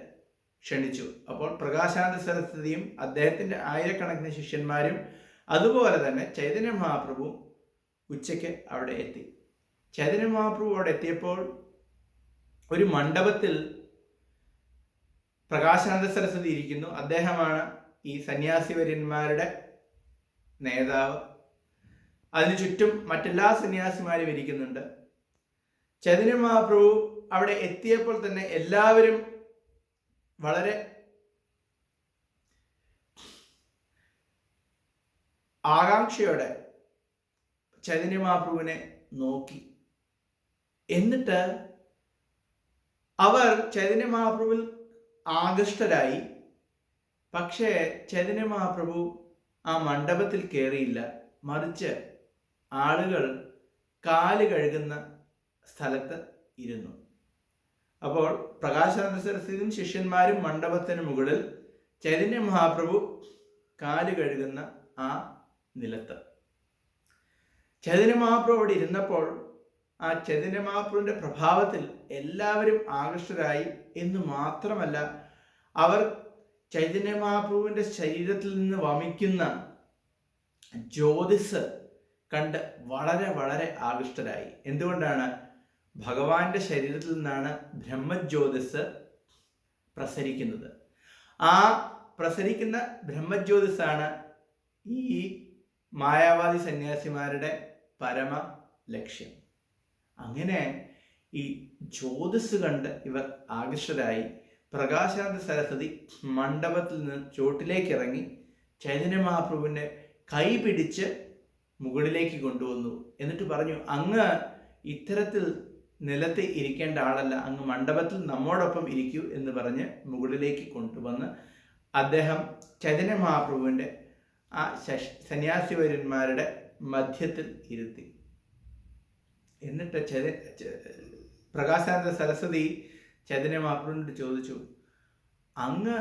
ക്ഷണിച്ചു. അപ്പോൾ പ്രകാശാനന്ദ സരസ്വതിയും അദ്ദേഹത്തിൻ്റെ ആയിരക്കണക്കിന് ശിഷ്യന്മാരും അതുപോലെ തന്നെ ചൈതന്യ മഹാപ്രഭു ഉച്ചയ്ക്ക് അവിടെ എത്തി. ചൈതന്യ മഹാപ്രഭു അവിടെ എത്തിയപ്പോൾ ഒരു മണ്ഡപത്തിൽ പ്രകാശാനന്ദ സരസ്വതി ഇരിക്കുന്നു. അദ്ദേഹമാണ് ഈ സന്യാസിവര്യന്മാരുടെ നേതാവ്. അതിനു ചുറ്റും മറ്റെല്ലാ സന്യാസിമാരും ഇരിക്കുന്നുണ്ട്. ചൈതന്യ മഹാപ്രഭു അവിടെ എത്തിയപ്പോൾ തന്നെ എല്ലാവരും വളരെ ആകാംക്ഷയോടെ ചൈതന്യ മഹാപ്രഭുവിനെ നോക്കി. എന്നിട്ട് അവർ ചൈതന്യ മഹാപ്രഭുവിൽ ആകൃഷ്ടരായി. പക്ഷേ ചൈതന്യ മഹാപ്രഭു ആ മണ്ഡപത്തിൽ കയറിയില്ല. മറിച്ച് ആളുകൾ കാല് കഴുകുന്ന സ്ഥലത്ത് ഇരുന്നു. അപ്പോൾ പ്രകാശാനന്ദ സരസ്വതിയും ശിഷ്യന്മാരും മണ്ഡപത്തിന് മുകളിൽ, ചൈതന്യ മഹാപ്രഭു കാല് കഴുകുന്ന ആ നിലത്ത്. ചൈതന്യ മഹാപ്രഭു അവിടെ ഇരുന്നപ്പോൾ ആ ചൈതന്യ മഹാപ്രഭുവിന്റെ പ്രഭാവത്തിൽ എല്ലാവരും ആകർഷകരായി എന്ന് മാത്രമല്ല, അവർ ചൈതന്യ മഹാപ്രഭുവിന്റെ ശരീരത്തിൽ നിന്ന് വമിക്കുന്ന ജ്യോതിസ് കണ്ട് വളരെ വളരെ ആകൃഷ്ടരായി. എന്തുകൊണ്ടാണ്? ഭഗവാന്റെ ശരീരത്തിൽ നിന്നാണ് ബ്രഹ്മജ്യോതിസ് പ്രസരിക്കുന്നത്. ആ പ്രസരിക്കുന്ന ബ്രഹ്മജ്യോതിസാണ് ഈ മായാവാദി സന്യാസിമാരുടെ പരമ ലക്ഷ്യം. അങ്ങനെ ഈ ജ്യോതിസ് കണ്ട് ഇവർ ആകർഷകരായി. പ്രകാശാനന്ദ സരസ്വതി മണ്ഡപത്തിൽ നിന്ന് ചോട്ടിലേക്ക് ഇറങ്ങി ചൈതന്യ മഹാപ്രഭുവിൻ്റെ കൈ പിടിച്ച് മുകളിലേക്ക് കൊണ്ടുവന്നു. എന്നിട്ട് പറഞ്ഞു, അങ്ങ് ഇത്തരത്തിൽ നിലത്ത് ഇരിക്കേണ്ട ആളല്ല, അങ്ങ് മണ്ഡപത്തിൽ നമ്മോടൊപ്പം ഇരിക്കൂ എന്ന് പറഞ്ഞ് മുകളിലേക്ക് കൊണ്ടുവന്ന് അദ്ദേഹം ചൈതന്യ മഹാപ്രഭുവിൻ്റെ ആ സന്യാസിവര്യന്മാരുടെ മധ്യത്തിൽ ഇരുത്തി. എന്നിട്ട് പ്രകാശാനന്ദ സരസ്വതി ചൈതന്യ മഹാപ്രഭുവിനോട് ചോദിച്ചു, അങ്ങ്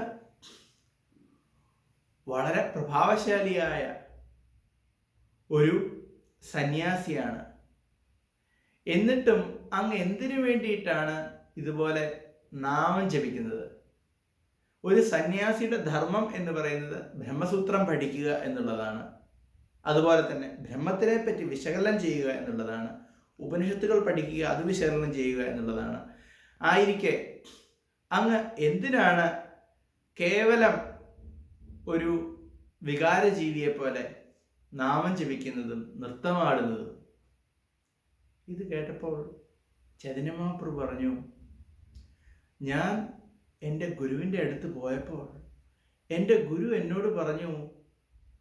വളരെ പ്രഭാവശാലിയായ ഒരു സന്യാസിയാണ്, എന്നിട്ടും അങ്ങ് എന്തിനു വേണ്ടിയിട്ടാണ് ഇതുപോലെ നാമം ജപിക്കുന്നത്? ഒരു സന്യാസിയുടെ ധർമ്മം എന്ന് പറയുന്നത് ബ്രഹ്മസൂത്രം പഠിക്കുക എന്നുള്ളതാണ്. അതുപോലെ തന്നെ ബ്രഹ്മത്തിനെ പറ്റി വിശകലനം ചെയ്യുക എന്നുള്ളതാണ്. ഉപനിഷത്തുകൾ പഠിക്കുക, അത് വിശകലനം ചെയ്യുക എന്നുള്ളതാണ്. ആയിരിക്കെ അങ്ങ് എന്തിനാണ് കേവലം ഒരു വികാരജീവിയെ പോലെ നാമം ജപിക്കുന്നതും നൃത്തമാടുന്നതും? ഇത് കേട്ടപ്പോൾ ചൈതന്യ മഹാപ്രഭു പറഞ്ഞു, ഞാൻ എൻ്റെ ഗുരുവിൻ്റെ അടുത്ത് പോയപ്പോൾ എൻ്റെ ഗുരു എന്നോട് പറഞ്ഞു,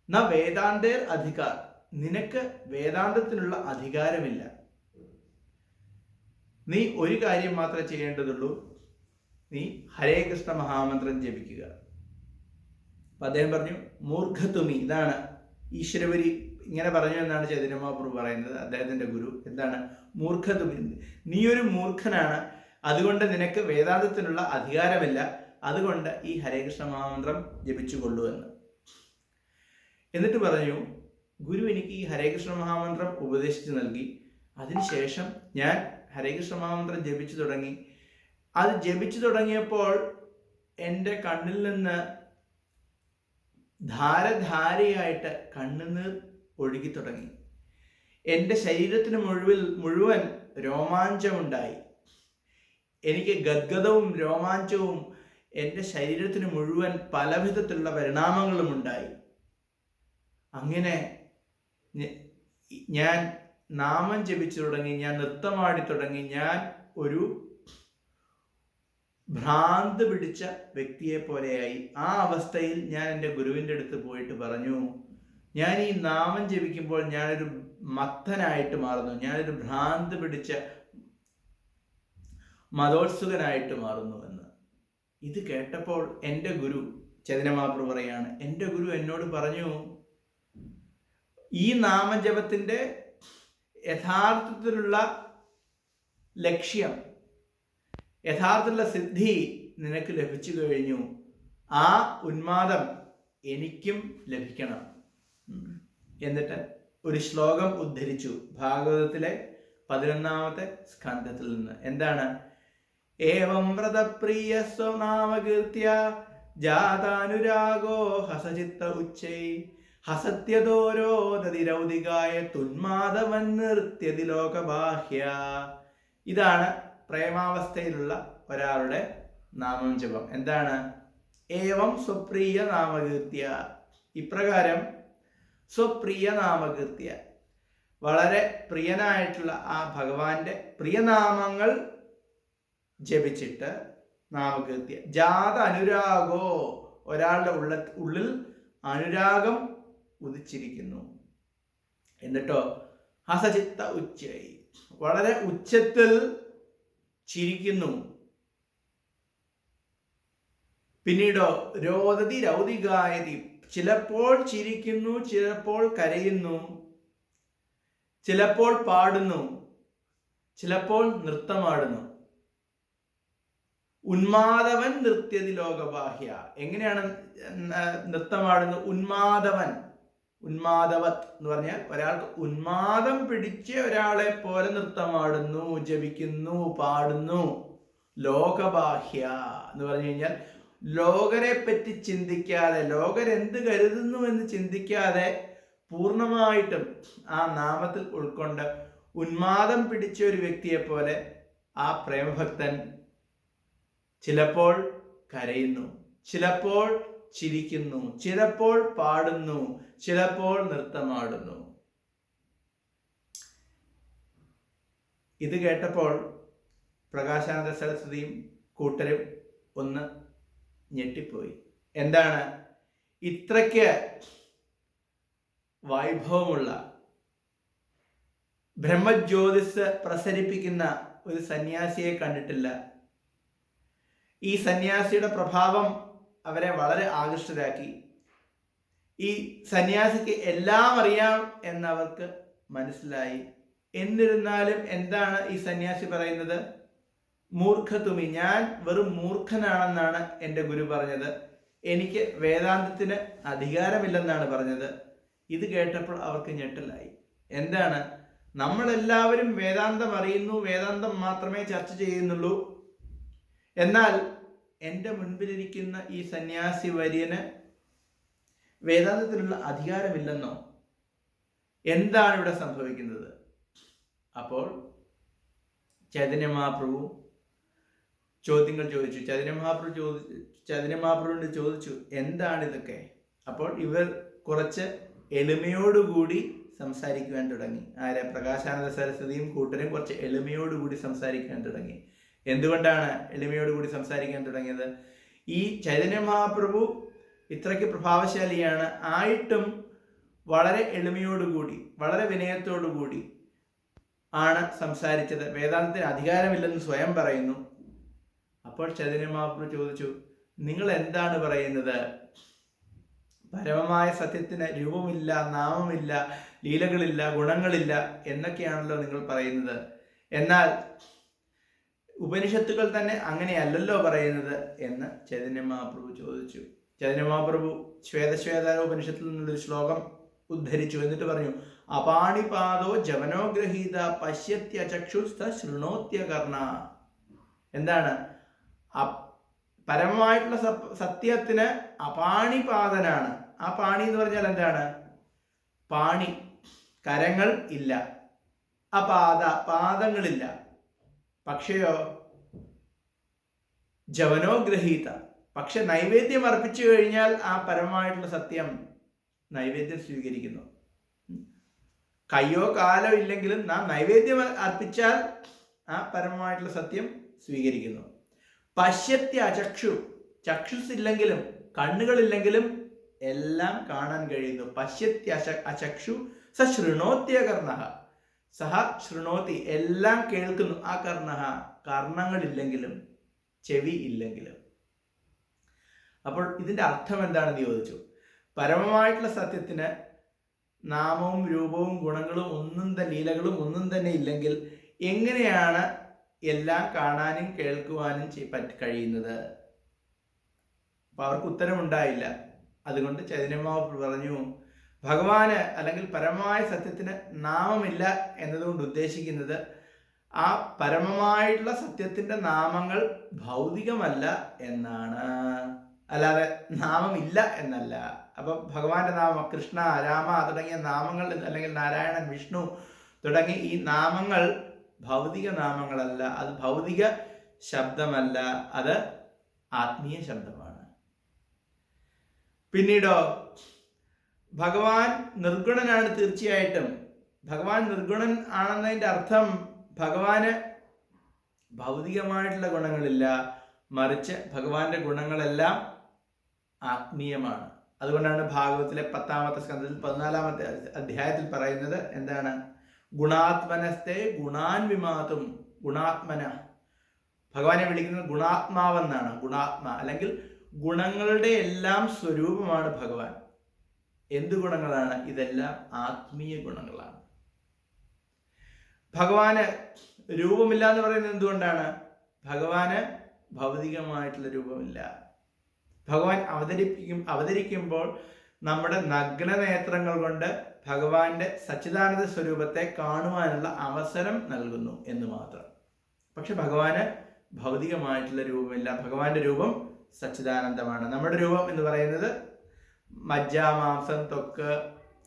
ന വേദാന്തേർ അധികാർ, നിനക്ക് വേദാന്തത്തിനുള്ള അധികാരമില്ല. നീ ഒരു കാര്യം മാത്രമേ ചെയ്യേണ്ടതുള്ളൂ, നീ ഹരേ കൃഷ്ണ മഹാമന്ത്രം ജപിക്കുക. അപ്പം അദ്ദേഹം പറഞ്ഞു, മൂർഖത്തുമി. ഇതാണ് ഈശ്വരപരി ഇങ്ങനെ പറഞ്ഞു എന്നാണ് ചൈതന്യ മഹാപ്രഭു പറയുന്നത്. അദ്ദേഹത്തിൻ്റെ ഗുരു എന്താണ്? മൂർഖത്തുമി, നീ ഒരു മൂർഖനാണ്, അതുകൊണ്ട് നിനക്ക് വേദാന്തത്തിനുള്ള അധികാരമില്ല, അതുകൊണ്ട് ഈ ഹരേ കൃഷ്ണ മഹാമന്ത്രം ജപിച്ചുകൊള്ളൂ എന്ന്. എന്നിട്ട് പറഞ്ഞു, ഗുരു എനിക്ക് ഈ ഹരേ കൃഷ്ണ മഹാമന്ത്രം ഉപദേശിച്ച് നൽകി. അതിനുശേഷം ഞാൻ ഹരേ കൃഷ്ണ മഹാമന്ത്രം ജപിച്ചു തുടങ്ങി. അത് ജപിച്ചു തുടങ്ങിയപ്പോൾ എൻ്റെ കണ്ണിൽ നിന്ന് ധാരധാരയായിട്ട് കണ്ണുനീർ ഒഴുകി തുടങ്ങി. എൻ്റെ ശരീരത്തിന് മുഴുവൻ രോമാഞ്ചമുണ്ടായി. എനിക്ക് ഗദ്ഗതവും രോമാഞ്ചവും എൻ്റെ ശരീരത്തിന് മുഴുവൻ പലവിധത്തിലുള്ള പരിണാമങ്ങളും ഉണ്ടായി. അങ്ങനെ ഞാൻ നാമം ജപിച്ചു തുടങ്ങി, ഞാൻ നൃത്തമാടി തുടങ്ങി. ഞാൻ ഒരു ഭ്രാന്ത് പിടിച്ച വ്യക്തിയെ പോലെയായി. ആ അവസ്ഥയിൽ ഞാൻ എൻ്റെ ഗുരുവിൻ്റെ അടുത്ത് പോയിട്ട് പറഞ്ഞു, ഞാൻ ഈ നാമം ജപിക്കുമ്പോൾ ഞാനൊരു മത്തനായിട്ട് മാറുന്നു, ഞാനൊരു ഭ്രാന്ത് പിടിച്ച മതോത്സുകനായിട്ട് മാറുന്നു എന്ന്. ഇത് കേട്ടപ്പോൾ എൻ്റെ ഗുരു ചൈതന്യ മഹാപ്രഭു പറയാണ്, എൻ്റെ ഗുരു എന്നോട് പറഞ്ഞു, ഈ നാമജപത്തിൻ്റെ യഥാർത്ഥത്തിലുള്ള ലക്ഷ്യം, യഥാർത്ഥത്തിലുള്ള സിദ്ധി നിനക്ക് ലഭിച്ചു കഴിഞ്ഞു. ആ ഉന്മാദം എനിക്കും ലഭിക്കണം. എന്നിട്ട് ഒരു ശ്ലോകം ഉദ്ധരിച്ചു ഭാഗവതത്തിലെ 11ാമത്തെ സ്കന്ധത്തിൽ നിന്ന്. എന്താണ്? ഏവം വ്രതപ്രിയ സ്വനാമകീർത്തിയ ജാതാനുരാഗോ ഹസചിത്ത ഉച്ചൈ ഹസത്യതോരോദതിരൗദികായ തുന്മാദവൻ നൃത്യതി ലോകബാഹ്യ. ഇതാണ് പ്രേമാവസ്ഥയിലുള്ള ഒരാളുടെ നാമം ജപം. എന്താണ്? ഏവം സ്വപ്രിയ നാമകീർത്തിയ, ഇപ്രകാരം സ്വപ്രിയ നാമകീർത്തിയ, വളരെ പ്രിയനായിട്ടുള്ള ആ ഭഗവാന്റെ പ്രിയനാമങ്ങൾ ജപിച്ചിട്ട് നാമകീർത്തിയ. ജാത അനുരാഗോ, ഒരാളുടെ ഉള്ളിൽ അനുരാഗം ഉദിച്ചിരിക്കുന്നു. എന്നിട്ടോ ഹസചിത്ത ഉച്ചൈ, വളരെ ഉച്ചത്തിൽ ചിരിക്കുന്നു. പിന്നീടോ രോദതി രൗദികായതി, ചിലപ്പോൾ ചിരിക്കുന്നു, ചിലപ്പോൾ കരയുന്നു, ചിലപ്പോൾ പാടുന്നു, ചിലപ്പോൾ നൃത്തമാടുന്നു. ഉന്മാദവൻ നൃത്യതി ലോകബാഹ്യ. എങ്ങനെയാണ് നൃത്തമാടുന്നത്? ഉന്മാദവൻ, ഉന്മാദവത് എന്ന് പറഞ്ഞാൽ ഒരാൾക്ക് ഉന്മാദം പിടിച്ച് ഒരാളെ പോലെ നൃത്തമാടുന്നു, ജപിക്കുന്നു, പാടുന്നു. ലോകബാഹ്യ എന്ന് പറഞ്ഞു കഴിഞ്ഞാൽ ലോകരെ പറ്റി ചിന്തിക്കാതെ, ലോകരെന്ത് കരുതുന്നു എന്ന് ചിന്തിക്കാതെ പൂർണ്ണമായിട്ടും ആ നാമത്തിൽ ഉൾക്കൊണ്ട് ഉന്മാദം പിടിച്ച ഒരു വ്യക്തിയെ പോലെ ആ പ്രേമഭക്തൻ ചിലപ്പോൾ കരയുന്നു, ചിലപ്പോൾ ചിരിക്കുന്നു, ചിലപ്പോൾ പാടുന്നു, ചിലപ്പോൾ നൃത്തമാടുന്നു. ഇത് കേട്ടപ്പോൾ പ്രകാശാനന്ദ സരസ്വതിയും കൂട്ടരും ഒന്ന് ഞെട്ടിപ്പോയി. എന്താണ് ഇത്രയ്ക്ക് വൈഭവമുള്ള ബ്രഹ്മജ്യോതിസ് പ്രസരിപ്പിക്കുന്ന ഒരു സന്യാസിയെ കണ്ടിട്ടില്ല. ഈ സന്യാസിയുടെ പ്രഭാവം അവരെ വളരെ ആകൃഷ്ടരാക്കി. ഈ സന്യാസിക്ക് എല്ലാം അറിയാം എന്നവർക്ക് മനസ്സിലായി. എന്നിരുന്നാലും എന്താണ് ഈ സന്യാസി പറയുന്നത്? മൂർഖതുമി, ഞാൻ വെറും മൂർഖനാണെന്നാണ് എൻ്റെ ഗുരു പറഞ്ഞത്. എനിക്ക് വേദാന്തത്തിന് അധികാരമില്ലെന്നാണ് പറഞ്ഞത്. ഇത് കേട്ടപ്പോൾ അവർക്ക് ഞെട്ടലായി. എന്താണ്? നമ്മളെല്ലാവരും വേദാന്തം അറിയുന്നു, വേദാന്തം മാത്രമേ ചർച്ച ചെയ്യുന്നുള്ളൂ. എന്നാൽ എൻ്റെ മുൻപിലിരിക്കുന്ന ഈ സന്യാസി വര്യന് വേദാന്തത്തിനുള്ള അധികാരമില്ലെന്നോ? എന്താണ് ഇവിടെ സംഭവിക്കുന്നത്? അപ്പോൾ ചൈതന്യ മഹാപ്രഭു ചോദ്യങ്ങൾ ചോദിച്ചു. ചൈതന്യ മഹാപ്രഭുവിനോട് ചോദിച്ചു, എന്താണ് ഇതൊക്കെ? അപ്പോൾ ഇവർ കുറച്ച് എളിമയോടുകൂടി സംസാരിക്കുവാൻ തുടങ്ങി. ആരെ? പ്രകാശാനന്ദ സരസ്വതിയും കൂട്ടരും കുറച്ച് എളിമയോടുകൂടി സംസാരിക്കാൻ തുടങ്ങി. എന്തുകൊണ്ടാണ് എളിമയോടുകൂടി സംസാരിക്കാൻ തുടങ്ങിയത്? ഈ ചൈതന്യ മഹാപ്രഭു ഇത്രയ്ക്ക് പ്രഭാവശാലിയാണ്, ആയിട്ടും വളരെ എളിമയോടുകൂടി, വളരെ വിനയത്തോടുകൂടി ആണ് സംസാരിച്ചത്. വേദാന്തത്തിന് അധികാരമില്ലെന്ന് സ്വയം പറയുന്നു. അപ്പോൾ ചൈതന്യ മഹാപ്രഭു ചോദിച്ചു, നിങ്ങൾ എന്താണ് പറയുന്നത്? പരമമായ സത്യത്തിന് രൂപമില്ല, നാമമില്ല, ലീലകളില്ല, ഗുണങ്ങളില്ല എന്നൊക്കെയാണല്ലോ നിങ്ങൾ പറയുന്നത്. എന്നാൽ ഉപനിഷത്തുകൾ തന്നെ അങ്ങനെയല്ലല്ലോ പറയുന്നത് എന്ന് ചൈതന്യ മഹാപ്രഭു ചോദിച്ചു. ചൈതന്യ മഹാപ്രഭു ശ്വേതശ്വേതാര ഉപനിഷത്തിൽ നിന്നൊരു ശ്ലോകം ഉദ്ധരിച്ചു. എന്നിട്ട് പറഞ്ഞു, അപാണിപാദോ ജവനോ ഗ്രഹീത പശ്യത്യ ചക്ഷുസ്ഥ ശൃണോത്യ കർണ. എന്താണ്? പരമമായിട്ടുള്ള സത്യത്തിന് അപാണിപാദനാണ്. ആ പാണി എന്ന് പറഞ്ഞാൽ എന്താണ്? പാണി, കരങ്ങൾ ഇല്ല. അപാദ, പാദങ്ങളില്ല. പക്ഷെയോ ജവനോ ഗ്രഹീത, പക്ഷെ നൈവേദ്യം അർപ്പിച്ചു കഴിഞ്ഞാൽ ആ പരമമായിട്ടുള്ള സത്യം നൈവേദ്യം സ്വീകരിക്കുന്നു. കയ്യോ കാലോ ഇല്ലെങ്കിലും നാം നൈവേദ്യം അർപ്പിച്ചാൽ ആ പരമമായിട്ടുള്ള സത്യം സ്വീകരിക്കുന്നു. പശ്യത്യ ചക്ഷു, ചക്ഷുസില്ലെങ്കിലും കണ്ണുകളില്ലെങ്കിലും എല്ലാം കാണാൻ കഴിയുന്നു. പശ്യത്യ അചക്ഷു സ ശൃണോത്യ കർണഃ, സഹ ശൃണോതി, എല്ലാം കേൾക്കുന്നു. ആ കർണഃ, കർണങ്ങളില്ലെങ്കിലും ചെവി ഇല്ലെങ്കിലും. അപ്പോൾ ഇതിന്റെ അർത്ഥം എന്താണെന്ന് ചോദിച്ചു. പരമമായിട്ടുള്ള സത്യത്തിന് നാമവും രൂപവും ഗുണങ്ങളും ഒന്നും തന്നെ, ലീലകളും ഒന്നും തന്നെ ഇല്ലെങ്കിൽ എങ്ങനെയാണ് എല്ലാം കാണാനും കേൾക്കുവാനും കഴിയുന്നത്? അപ്പൊ അവർക്ക് ഉത്തരമുണ്ടായില്ല. അതുകൊണ്ട് ചൈതന്യമാവ് പറഞ്ഞു, ഭഗവാന് അല്ലെങ്കിൽ പരമമായ സത്യത്തിന് നാമമില്ല എന്നതുകൊണ്ട് ഉദ്ദേശിക്കുന്നത് ആ പരമമായിട്ടുള്ള സത്യത്തിന്റെ നാമങ്ങൾ ഭൗതികമല്ല എന്നാണ്, അല്ലാതെ നാമമില്ല എന്നല്ല. അപ്പൊ ഭഗവാന്റെ നാമം കൃഷ്ണ, രാമ തുടങ്ങിയ നാമങ്ങൾ, അല്ലെങ്കിൽ നാരായണൻ, വിഷ്ണു തുടങ്ങി ഈ നാമങ്ങൾ ഭൗതിക നാമങ്ങളല്ല. അത് ഭൗതിക ശബ്ദമല്ല, അത് ആത്മീയ ശബ്ദമാണ്. പിന്നീടോ ഭഗവാൻ നിർഗുണനാണ്. തീർച്ചയായിട്ടും ഭഗവാൻ നിർഗുണൻ ആണെന്നതിൻ്റെ അർത്ഥം ഭഗവാന് ഭൗതികമായിട്ടുള്ള ഗുണങ്ങളില്ല, മറിച്ച് ഭഗവാന്റെ ഗുണങ്ങളെല്ലാം ആത്മീയമാണ്. അതുകൊണ്ടാണ് ഭാഗവത്തിലെ 10-ാമത്തെ സ്കന്ധത്തിൽ 14-ാമത്തെ അധ്യായത്തിൽ പറയുന്നത് എന്താണ്? ഗുണാത്മനസ്തേ ഗുണാൻ വിമാതും. ഗുണാത്മന, ഭഗവാനെ വിളിക്കുന്നത് ഗുണാത്മാവെന്നാണ്. ഗുണാത്മ അല്ലെങ്കിൽ ഗുണങ്ങളുടെ എല്ലാം സ്വരൂപമാണ് ഭഗവാൻ. എന്ത് ഗുണങ്ങളാണ്? ഇതെല്ലാം ആത്മീയ ഗുണങ്ങളാണ്. ഭഗവാന് രൂപമില്ല എന്ന് പറയുന്നത് എന്തുകൊണ്ടാണ്? ഭഗവാന് ഭൗതികമായിട്ടുള്ള രൂപമില്ല. ഭഗവാൻ അവതരിക്കുമ്പോൾ നമ്മുടെ നഗ്ന നേത്രങ്ങൾ കൊണ്ട് ഭഗവാന്റെ സച്ചിദാനന്ദ സ്വരൂപത്തെ കാണുവാനുള്ള അവസരം നൽകുന്നു എന്ന് മാത്രം. പക്ഷെ ഭഗവാന് ഭൗതികമായിട്ടുള്ള രൂപമില്ല. ഭഗവാന്റെ രൂപം സച്ചിദാനന്ദമാണ്. നമ്മുടെ രൂപം എന്ന് പറയുന്നത് മജ്ജ, മാംസം, ത്വക്ക്,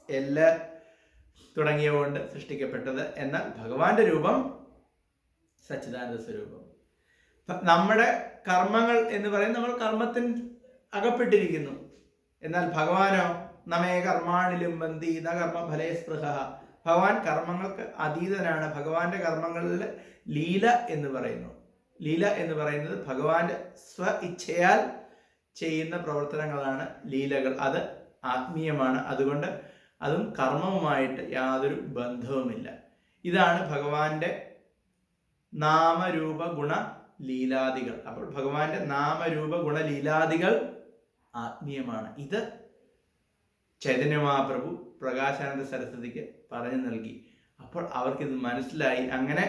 എല്ല് തുടങ്ങിയവ കൊണ്ട് സൃഷ്ടിക്കപ്പെട്ടത്. എന്നാൽ ഭഗവാന്റെ രൂപം സച്ചിദാനന്ദ സ്വരൂപം. നമ്മുടെ കർമ്മങ്ങൾ എന്ന് പറയുന്നത് നമ്മൾ കർമ്മത്തിന് അകപ്പെട്ടിരിക്കുന്നു. എന്നാൽ ഭഗവാനോ നമേ കർമാണിലും ബന്ധി ന കർമ്മ ഫലേ സ്പൃഹ. ഭഗവാൻ കർമ്മങ്ങൾക്ക് അതീതനാണ്. ഭഗവാന്റെ കർമ്മങ്ങളിൽ ലീല എന്ന് പറയുന്നു. ലീല എന്ന് പറയുന്നത് ഭഗവാന്റെ സ്വ ഇച്ഛയാൽ ചെയ്യുന്ന പ്രവർത്തനങ്ങളാണ് ലീലകൾ. അത് ആത്മീയമാണ്. അതുകൊണ്ട് അതും കർമ്മവുമായിട്ട് യാതൊരു ബന്ധവുമില്ല. ഇതാണ് ഭഗവാന്റെ നാമരൂപ ഗുണ ലീലാദികൾ. അപ്പോൾ ഭഗവാന്റെ നാമരൂപ ഗുണ ലീലാദികൾ ആത്മീയമാണ്. ഇത് ചൈതന്യ മഹാപ്രഭു പ്രകാശാനന്ദ സരസ്വതിക്ക് പറഞ്ഞു നൽകി. അപ്പോൾ അവർക്കിത് മനസ്സിലായി. അങ്ങനെ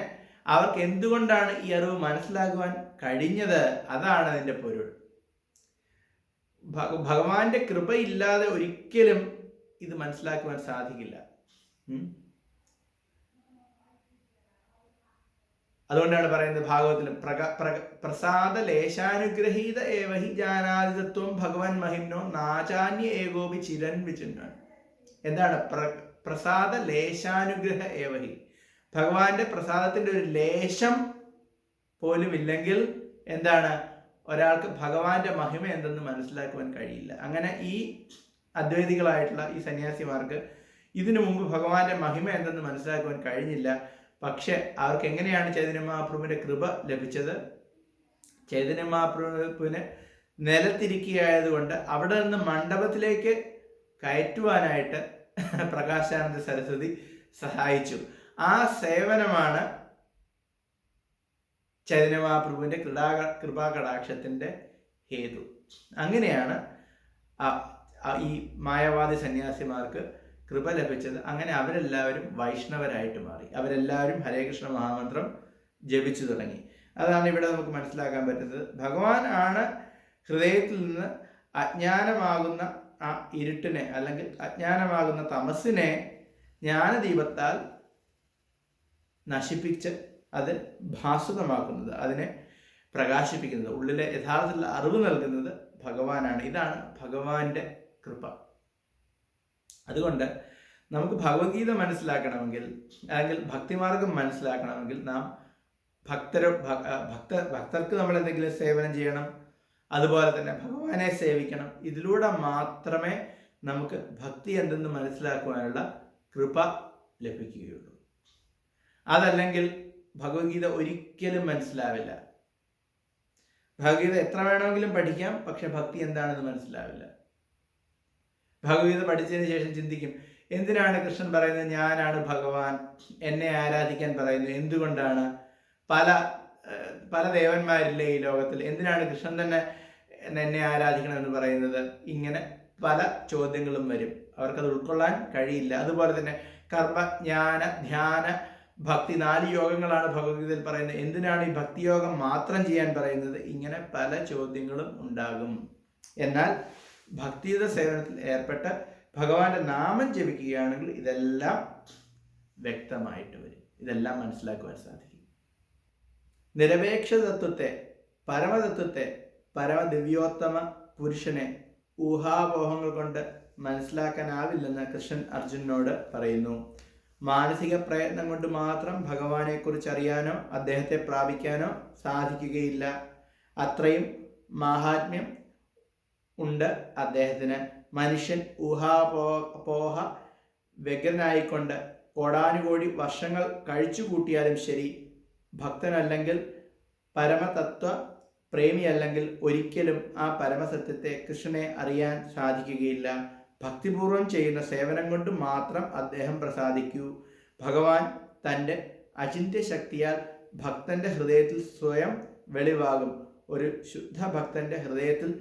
അവർക്ക് എന്തുകൊണ്ടാണ് ഈ അറിവ് മനസ്സിലാക്കുവാൻ കഴിഞ്ഞത്? അതാണ് അതിൻ്റെ പൊരുൾ. ഭഗവാന്റെ കൃപയില്ലാതെ ഒരിക്കലും ഇത് മനസ്സിലാക്കുവാൻ സാധിക്കില്ല. അതുകൊണ്ടാണ് പറയുന്നത് ഭാഗവതത്തിൽ പ്രസാദ ലേശാനുഗ്രഹീത ഏവഹി ജാനാദിതത്വം ഭഗവൻ മഹിംനോ നാചാന്യ ഏകോപി ചിരൻ വിചിന്നൻ. എന്താണ് പ്രസാദ ലേശാനുഗ്രഹ ഏവഹി? ഭഗവാന്റെ പ്രസാദത്തിന്റെ ഒരു ലേശം പോലും ഇല്ലെങ്കിൽ എന്താണ് ഒരാൾക്ക് ഭഗവാന്റെ മഹിമ എന്തെന്ന് മനസ്സിലാക്കുവാൻ കഴിയില്ല. അങ്ങനെ ഈ അദ്വൈതികളായിട്ടുള്ള ഈ സന്യാസിമാർക്ക് ഇതിനു മുമ്പ് ഭഗവാന്റെ മഹിമ എന്തെന്ന് മനസ്സിലാക്കുവാൻ കഴിഞ്ഞില്ല. പക്ഷെ അവർക്ക് എങ്ങനെയാണ് ചൈതന്യ മഹാപ്രഭുവിന്റെ കൃപ ലഭിച്ചത്? ചൈതന്യ മഹാപ്രഭുവിനെ നിലത്തിരിക്കുകയായതുകൊണ്ട് അവിടെ നിന്ന് മണ്ഡപത്തിലേക്ക് കയറ്റുവാനായിട്ട് പ്രകാശാനന്ദ സരസ്വതി സഹായിച്ചു. ആ സേവനമാണ് ചൈതന്യ മഹാപ്രഭുവിന്റെ കൃപാകടാക്ഷത്തിന്റെ ഹേതു. അങ്ങനെയാണ് ഈ മായാവാദി സന്യാസിമാർക്ക് കൃപ ലഭിച്ചത്. അങ്ങനെ അവരെല്ലാവരും വൈഷ്ണവരായിട്ട് മാറി. അവരെല്ലാവരും ഹരേകൃഷ്ണ മഹാമന്ത്രം ജപിച്ചു തുടങ്ങി. അതാണ് ഇവിടെ നമുക്ക് മനസ്സിലാക്കാൻ പറ്റുന്നത്. ഭഗവാൻ ആണ് ഹൃദയത്തിൽ നിന്ന് അജ്ഞാനമാകുന്ന ആ ഇരുട്ടിനെ അല്ലെങ്കിൽ അജ്ഞാനമാകുന്ന തമസിനെ ജ്ഞാനദീപത്താൽ നശിപ്പിച്ച് അത് ഭാസുകമാക്കുന്നത്, അതിനെ പ്രകാശിപ്പിക്കുന്നത്, ഉള്ളിലെ യഥാർത്ഥത്തിലുള്ള അറിവ് നൽകുന്നത് ഭഗവാനാണ്. ഇതാണ് ഭഗവാന്റെ കൃപ. അതുകൊണ്ട് നമുക്ക് ഭഗവത്ഗീത മനസ്സിലാക്കണമെങ്കിൽ അല്ലെങ്കിൽ ഭക്തിമാർഗം മനസ്സിലാക്കണമെങ്കിൽ നാം ഭക്തർക്ക് നമ്മൾ എന്തെങ്കിലും സേവനം ചെയ്യണം. അതുപോലെ തന്നെ ഭഗവാനെ സേവിക്കണം. ഇതിലൂടെ മാത്രമേ നമുക്ക് ഭക്തി എന്തെന്ന് മനസ്സിലാക്കുവാനുള്ള കൃപ ലഭിക്കുകയുള്ളൂ. അതല്ലെങ്കിൽ ഭഗവത്ഗീത ഒരിക്കലും മനസ്സിലാവില്ല. ഭഗവത്ഗീത എത്ര വേണമെങ്കിലും പഠിക്കാം, പക്ഷെ ഭക്തി എന്താണെന്ന് മനസ്സിലാവില്ല. ഭഗവത്ഗീത പഠിച്ചതിന് ശേഷം ചിന്തിക്കും, എന്തിനാണ് കൃഷ്ണൻ പറയുന്നത് ഞാനാണ് ഭഗവാൻ, എന്നെ ആരാധിക്കാൻ പറയുന്നു? എന്തുകൊണ്ടാണ്? പല ദേവന്മാരില്ലേ ഈ ലോകത്തിൽ, എന്തിനാണ് കൃഷ്ണൻ തന്നെ എന്നെ ആരാധിക്കണമെന്ന് പറയുന്നത്? ഇങ്ങനെ പല ചോദ്യങ്ങളും വരും. അവർക്കത് ഉൾക്കൊള്ളാൻ കഴിയില്ല. അതുപോലെ തന്നെ കർമ്മ, ജ്ഞാന, ധ്യാന, ഭക്തി 4 യോഗങ്ങളാണ് ഭഗവത്ഗീതയിൽ പറയുന്നത്. എന്തിനാണ് ഈ ഭക്തിയോഗം മാത്രം ചെയ്യാൻ പറയുന്നത്? ഇങ്ങനെ പല ചോദ്യങ്ങളും ഉണ്ടാകും. എന്നാൽ ഭക്തിയുത സേവനത്തിൽ ഏർപ്പെട്ട് ഭഗവാന്റെ നാമം ജപിക്കുകയാണെങ്കിൽ ഇതെല്ലാം വ്യക്തമായിട്ട് വരും. ഇതെല്ലാം മനസ്സിലാക്കുവാൻ സാധിക്കും. നിരപേക്ഷ തത്വത്തെ, പരമതത്വത്തെ, പരമദിവ്യോത്തമ പുരുഷനെ ഊഹാപോഹങ്ങൾ കൊണ്ട് മനസ്സിലാക്കാനാവില്ലെന്ന് കൃഷ്ണൻ അർജുനനോട് പറയുന്നു. മാനസിക പ്രയത്നം കൊണ്ട് മാത്രം ഭഗവാനെക്കുറിച്ച് അറിയാനോ അദ്ദേഹത്തെ പ്രാപിക്കാനോ സാധിക്കുകയില്ല. അത്രയും മാഹാത്മ്യം ഉണ്ട് അദ്ദേഹത്തിന്. മനുഷ്യൻ ഊഹാപോഹ വ്യഗ്രനായിക്കൊണ്ട് കോടാനുകോടി വർഷങ്ങൾ കഴിച്ചു കൂട്ടിയാലും ശരി, ഭക്തനല്ലെങ്കിൽ പരമതത്വ പ്രേമിയല്ലെങ്കിൽ ഒരിക്കലും ആ പരമസത്യത്തെ, കൃഷ്ണനെ അറിയാൻ സാധിക്കുകയില്ല. ഭക്തിപൂർവം ചെയ്യുന്ന സേവനം കൊണ്ട് മാത്രം അദ്ദേഹം പ്രസാദിക്കൂ. ഭഗവാൻ തൻ്റെ അചിന്ത്യ ശക്തിയാൽ ഭക്തന്റെ ഹൃദയത്തിൽ സ്വയം വെളിവാകും. ഒരു ശുദ്ധ ഭക്തന്റെ ഹൃദയത്തിൽ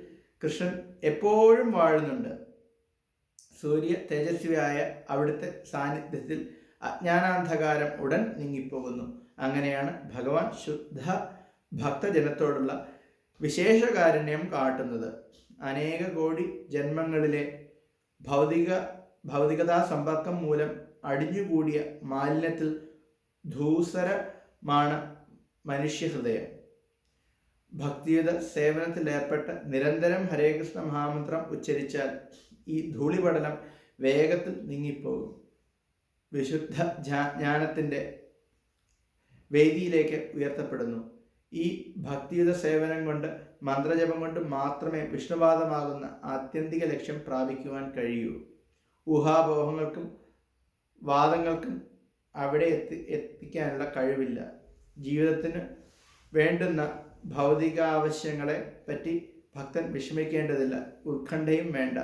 കൃഷ്ണൻ എപ്പോഴും വാഴുന്നുണ്ട്. സൂര്യ തേജസ്വിയായ അവിടുത്തെ സാന്നിധ്യത്തിൽ അജ്ഞാനാന്ധകാരം ഉടൻ നീങ്ങിപ്പോകുന്നു. അങ്ങനെയാണ് ഭഗവാൻ ശുദ്ധ ഭക്തജനത്തോടുള്ള വിശേഷകാരുണ്യം കാട്ടുന്നത്. അനേക കോടി ജന്മങ്ങളിലെ ഭൗതികതാ സമ്പർക്കം മൂലം അടിഞ്ഞുകൂടിയ മാലിന്യത്തിൽ ധൂസരമാണ് മനുഷ്യഹൃദയം. ഭക്തിയുത സേവനത്തിലേർപ്പെട്ട് നിരന്തരം ഹരേകൃഷ്ണ മഹാമന്ത്രം ഉച്ചരിച്ചാൽ ഈ ധൂളിപടലം വേഗത്തിൽ നീങ്ങിപ്പോകും. വിശുദ്ധ ജ്ഞാനത്തിൻ്റെ വേദിയിലേക്ക് ഉയർത്തപ്പെടുന്നു. ഈ ഭക്തിയുത സേവനം കൊണ്ട്, മന്ത്രജപം കൊണ്ട് മാത്രമേ വിഷ്ണുവാദമാകുന്ന ആത്യന്തിക ലക്ഷ്യം പ്രാപിക്കുവാൻ കഴിയൂ. ഊഹാപോഹങ്ങൾക്കും വാദങ്ങൾക്കും അവിടെ എത്തിക്കാനുള്ള കഴിവില്ല. ജീവിതത്തിന് വേണ്ടുന്ന ഭൗതികാവശ്യങ്ങളെ പറ്റി ഭക്തൻ വിഷമിക്കേണ്ടതില്ല. ഉത്കണ്ഠയും വേണ്ട.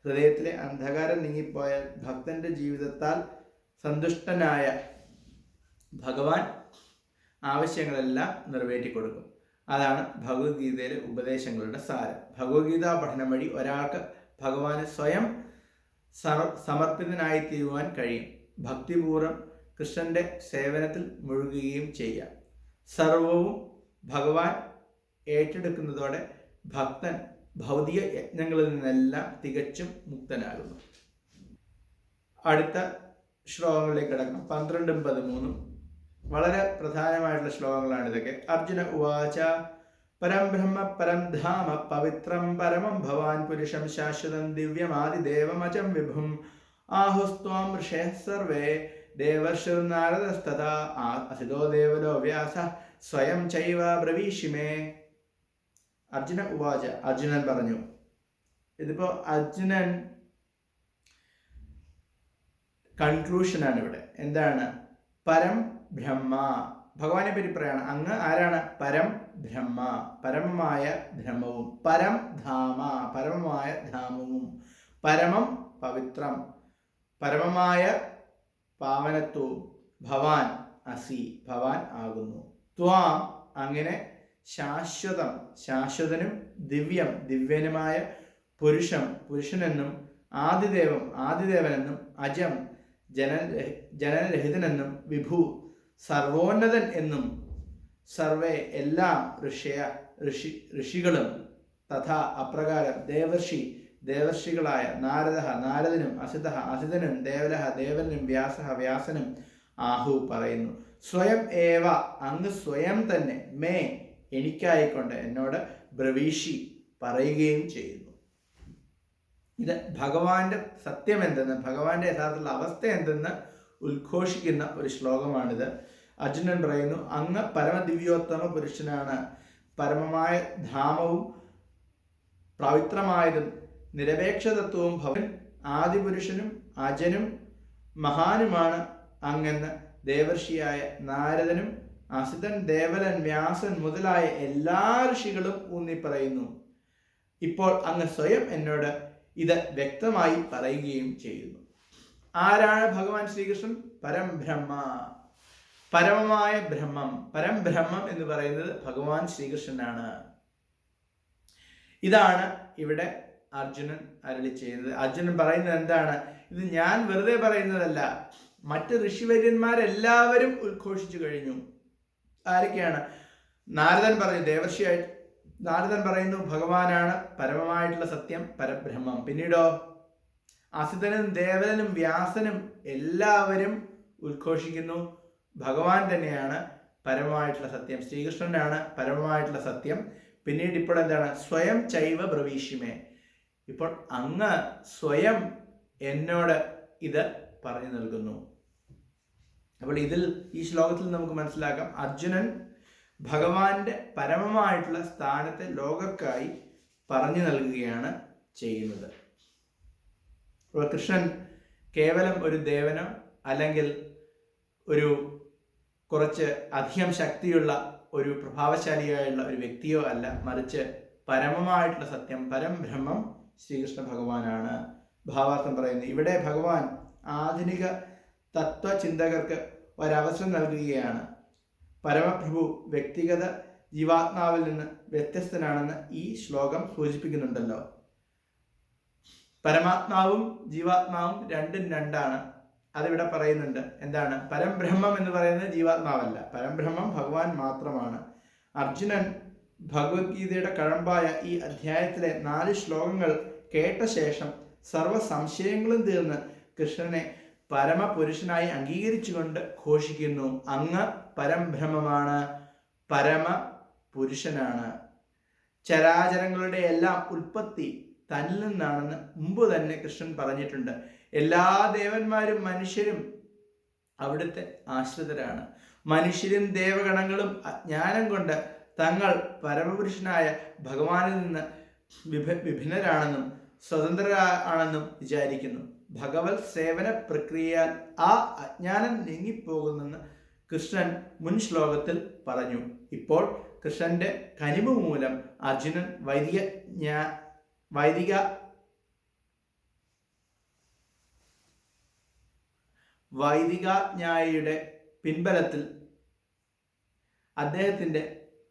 ഹൃദയത്തിലെ അന്ധകാരം നീങ്ങിപ്പോയാൽ ഭക്തന്റെ ജീവിതത്താൽ സന്തുഷ്ടനായ ഭഗവാൻ ആവശ്യങ്ങളെല്ലാം നിറവേറ്റിക്കൊടുക്കും. അതാണ് ഭഗവത്ഗീതയിലെ ഉപദേശങ്ങളുടെ സാരം. ഭഗവത്ഗീതാ പഠനം വഴി ഒരാൾക്ക് ഭഗവാന് സ്വയം സമർപ്പിതനായി തീരുവാൻ കഴിയും. ഭക്തിപൂർവ്വം കൃഷ്ണന്റെ സേവനത്തിൽ മുഴുകുകയും ചെയ്യാം. സർവവും ഭഗവാൻ ഏറ്റെടുക്കുന്നതോടെ ഭക്തൻ ഭൗതിക യജ്ഞങ്ങളിൽ നിന്നെല്ലാം തികച്ചും മുക്തനാകുന്നു. അടുത്ത ശ്ലോകങ്ങളിലേക്ക് കിടക്കാം. 12ഉം 13ഉം വളരെ പ്രധാനമായിട്ടുള്ള ശ്ലോകങ്ങളാണ് ഇതൊക്കെ. അർജുന ഉവാച പരം ബ്രഹ്മ പരം ധാമ പവിത്രം പരമം ഭവാൻ പുരുഷം ശാശ്വതം ദിവ്യമാദിദേവമജം വിഭും ആഹുസ്ത്വാം ഋഷയഃ സർവേ ദേവർഷിർനാരദസ്തഥാ അസിതോ ദേവലോ വ്യാസ സ്വയം ചൈവ ബ്രവീഷിമേ. അർജുന ഉവാച, അർജുനൻ പറഞ്ഞു. ഇതിപ്പോ അർജുനൻ കൺക്ലൂഷനാണ് ഇവിടെ. എന്താണ്? പരം ബ്രഹ്മ, ഭഗവാനെ പറ്റി പറയാണ്. അങ്ങ് ആരാണ്? പരം ബ്രഹ്മ, പരമമായ ബ്രഹ്മവും. പരം ധാമ, പരമമായ ധാമവും. പരമം പവിത്രം, പരമമായ പാവനത്വവും. ഭവാൻ അസി, ഭവാൻ ആകുന്നു. ത്വാം, അങ്ങനെ. ശാശ്വതം, ശാശ്വതനും. ദിവ്യം, ദിവ്യനുമായ. പുരുഷം, പുരുഷനെന്നും. ആദിദേവം, ആദിദേവനെന്നും. അജം, ജനനരഹിതനെന്നും. വിഭു, സർവോന്നതൻ എന്നും. സർവേ, എല്ലാം. ഋഷികളും. തഥാ, അപ്രകാരം. ദേവർഷി, ദേവർഷികളായ. നാരദ, നാരദനും. അസിത, അസിതനും. ദേവല, ദേവനും. വ്യാസ, വ്യാസനും. ആഹു, പറയുന്നു. സ്വയം ഏവ, അങ്ങ് സ്വയം തന്നെ. മേ, എനിക്കായിക്കൊണ്ട്, എന്നോട്. ബ്രവീഷി, പറയുകയും ചെയ്യുന്നു. ഇത് ഭഗവാന്റെ സത്യം എന്തെന്ന്, ഭഗവാന്റെ യഥാർത്ഥത്തിലുള്ള അവസ്ഥ എന്തെന്ന് ഉദ്ഘോഷിക്കുന്ന ഒരു ശ്ലോകമാണിത്. അർജുനൻ പറയുന്നു, അങ്ങ് പരമദിവ്യോത്തമ പുരുഷനാണ്. പരമമായ ധാമവും പവിത്രമായതും നിരപേക്ഷതത്വവും ഭവൻ. ആദിപുരുഷനും അജനും മഹാനുമാണ് അങ്ങെന്ന് ദേവർഷിയായ നാരദനും അസിതൻ, ദേവലൻ, വ്യാസൻ മുതലായ എല്ലാ ഋഷികളും ഊന്നി പറയുന്നു. ഇപ്പോൾ അങ്ങ് സ്വയം എന്നോട് ഇത് വ്യക്തമായി പറയുകയും ചെയ്യുന്നു. ആരാണ് ഭഗവാൻ ശ്രീകൃഷ്ണൻ? പരംബ്രഹ്മ, പരമമായ ബ്രഹ്മം. പരംബ്രഹ്മം എന്ന് പറയുന്നത് ഭഗവാൻ ശ്രീകൃഷ്ണനാണ്. ഇതാണ് ഇവിടെ അർജുനൻ അരുളി ചെയ്യുന്നത്. അർജുനൻ പറയുന്നത് എന്താണ്? ഇത് ഞാൻ വെറുതെ പറയുന്നതല്ല. മറ്റ് ഋഷിവര്യന്മാരെല്ലാവരും ഉദ്ഘോഷിച്ചു കഴിഞ്ഞു. ആരൊക്കെയാണ്? നാരദൻ പറഞ്ഞു, ദേവർഷിയായിട്ട് നാരദൻ പറയുന്നു ഭഗവാനാണ് പരമമായിട്ടുള്ള സത്യം, പരബ്രഹ്മം. പിന്നീടോ അസിതനും ദേവനും വ്യാസനും എല്ലാവരും ഉദ്ഘോഷിക്കുന്നു ഭഗവാൻ തന്നെയാണ് പരമമായിട്ടുള്ള സത്യം, ശ്രീകൃഷ്ണനാണ് പരമമായിട്ടുള്ള സത്യം. പിന്നീട് ഇപ്പോൾ എന്താണ്? സ്വയം ചൈവ ബ്രവീഷിമേ, ഇപ്പോൾ അങ്ങ് സ്വയം എന്നോട് ഇത് പറഞ്ഞു നൽകുന്നു. അപ്പോൾ ഈ ശ്ലോകത്തിൽ നമുക്ക് മനസ്സിലാക്കാം, അർജുനൻ ഭഗവാന്റെ പരമമായിട്ടുള്ള സ്ഥാനത്തെ ലോകർക്കായി പറഞ്ഞു നൽകുകയാണ് ചെയ്യുന്നത്. അപ്പോൾ കൃഷ്ണൻ കേവലം ഒരു ദേവനോ അല്ലെങ്കിൽ ഒരു കുറച്ച് അധികം ശക്തിയുള്ള ഒരു പ്രഭാവശാലിയായുള്ള ഒരു വ്യക്തിയോ അല്ല, മറിച്ച് പരമമായിട്ടുള്ള സത്യം, പരംബ്രഹ്മം ശ്രീകൃഷ്ണ ഭഗവാനാണ്. ഭാവാർത്ഥം പറയുന്നു, ഇവിടെ ഭഗവാൻ ആധുനിക തത്വചിന്തകർക്ക് ഒരവസരം നൽകുകയാണ്. പരമപ്രഭു വ്യക്തിഗത ജീവാത്മാവിൽ നിന്ന് വ്യത്യസ്തനാണെന്ന് ഈ ശ്ലോകം സൂചിപ്പിക്കുന്നുണ്ടല്ലോ. പരമാത്മാവും ജീവാത്മാവും രണ്ടും രണ്ടാണ്. അതിവിടെ പറയുന്നുണ്ട്. എന്താണ്? പരംബ്രഹ്മം എന്ന് പറയുന്നത് ജീവാത്മാവല്ല, പരംബ്രഹ്മം ഭഗവാൻ മാത്രമാണ്. അർജുനൻ ഭഗവത്ഗീതയുടെ കഴമ്പായ ഈ അധ്യായത്തിലെ 4 ശ്ലോകങ്ങൾ കേട്ട ശേഷം സർവ സംശയങ്ങളും തീർന്ന് കൃഷ്ണനെ പരമപുരുഷനായി അംഗീകരിച്ചുകൊണ്ട് ഘോഷിക്കുന്നു, അങ്ങ് പരംബ്രഹ്മമാണ്, പരമപുരുഷനാണ്. ചരാചരങ്ങളുടെ എല്ലാം ഉൽപ്പത്തി തന്നിൽ നിന്നാണെന്ന് മുമ്പ് തന്നെ കൃഷ്ണൻ പറഞ്ഞിട്ടുണ്ട്. എല്ലാ ദേവന്മാരും മനുഷ്യരും അവിടുത്തെ ആശ്രിതരാണ്. മനുഷ്യരും ദേവഗണങ്ങളും അജ്ഞാനം കൊണ്ട് തങ്ങൾ പരമപുരുഷനായ ഭഗവാനിൽ നിന്ന് വിഭിന്നരാണെന്നും സ്വതന്ത്രരാണെന്നും വിചാരിക്കുന്നു. ഭഗവത് സേവന പ്രക്രിയയാൽ ആ അജ്ഞാനം നീങ്ങിപ്പോകുന്നെന്ന് കൃഷ്ണൻ മുൻ ശ്ലോകത്തിൽ പറഞ്ഞു. ഇപ്പോൾ കൃഷ്ണന്റെ കനിവ് മൂലം അർജുനൻ വൈദികാജ്ഞായുടെ പിൻബലത്തിൽ അദ്ദേഹത്തിന്റെ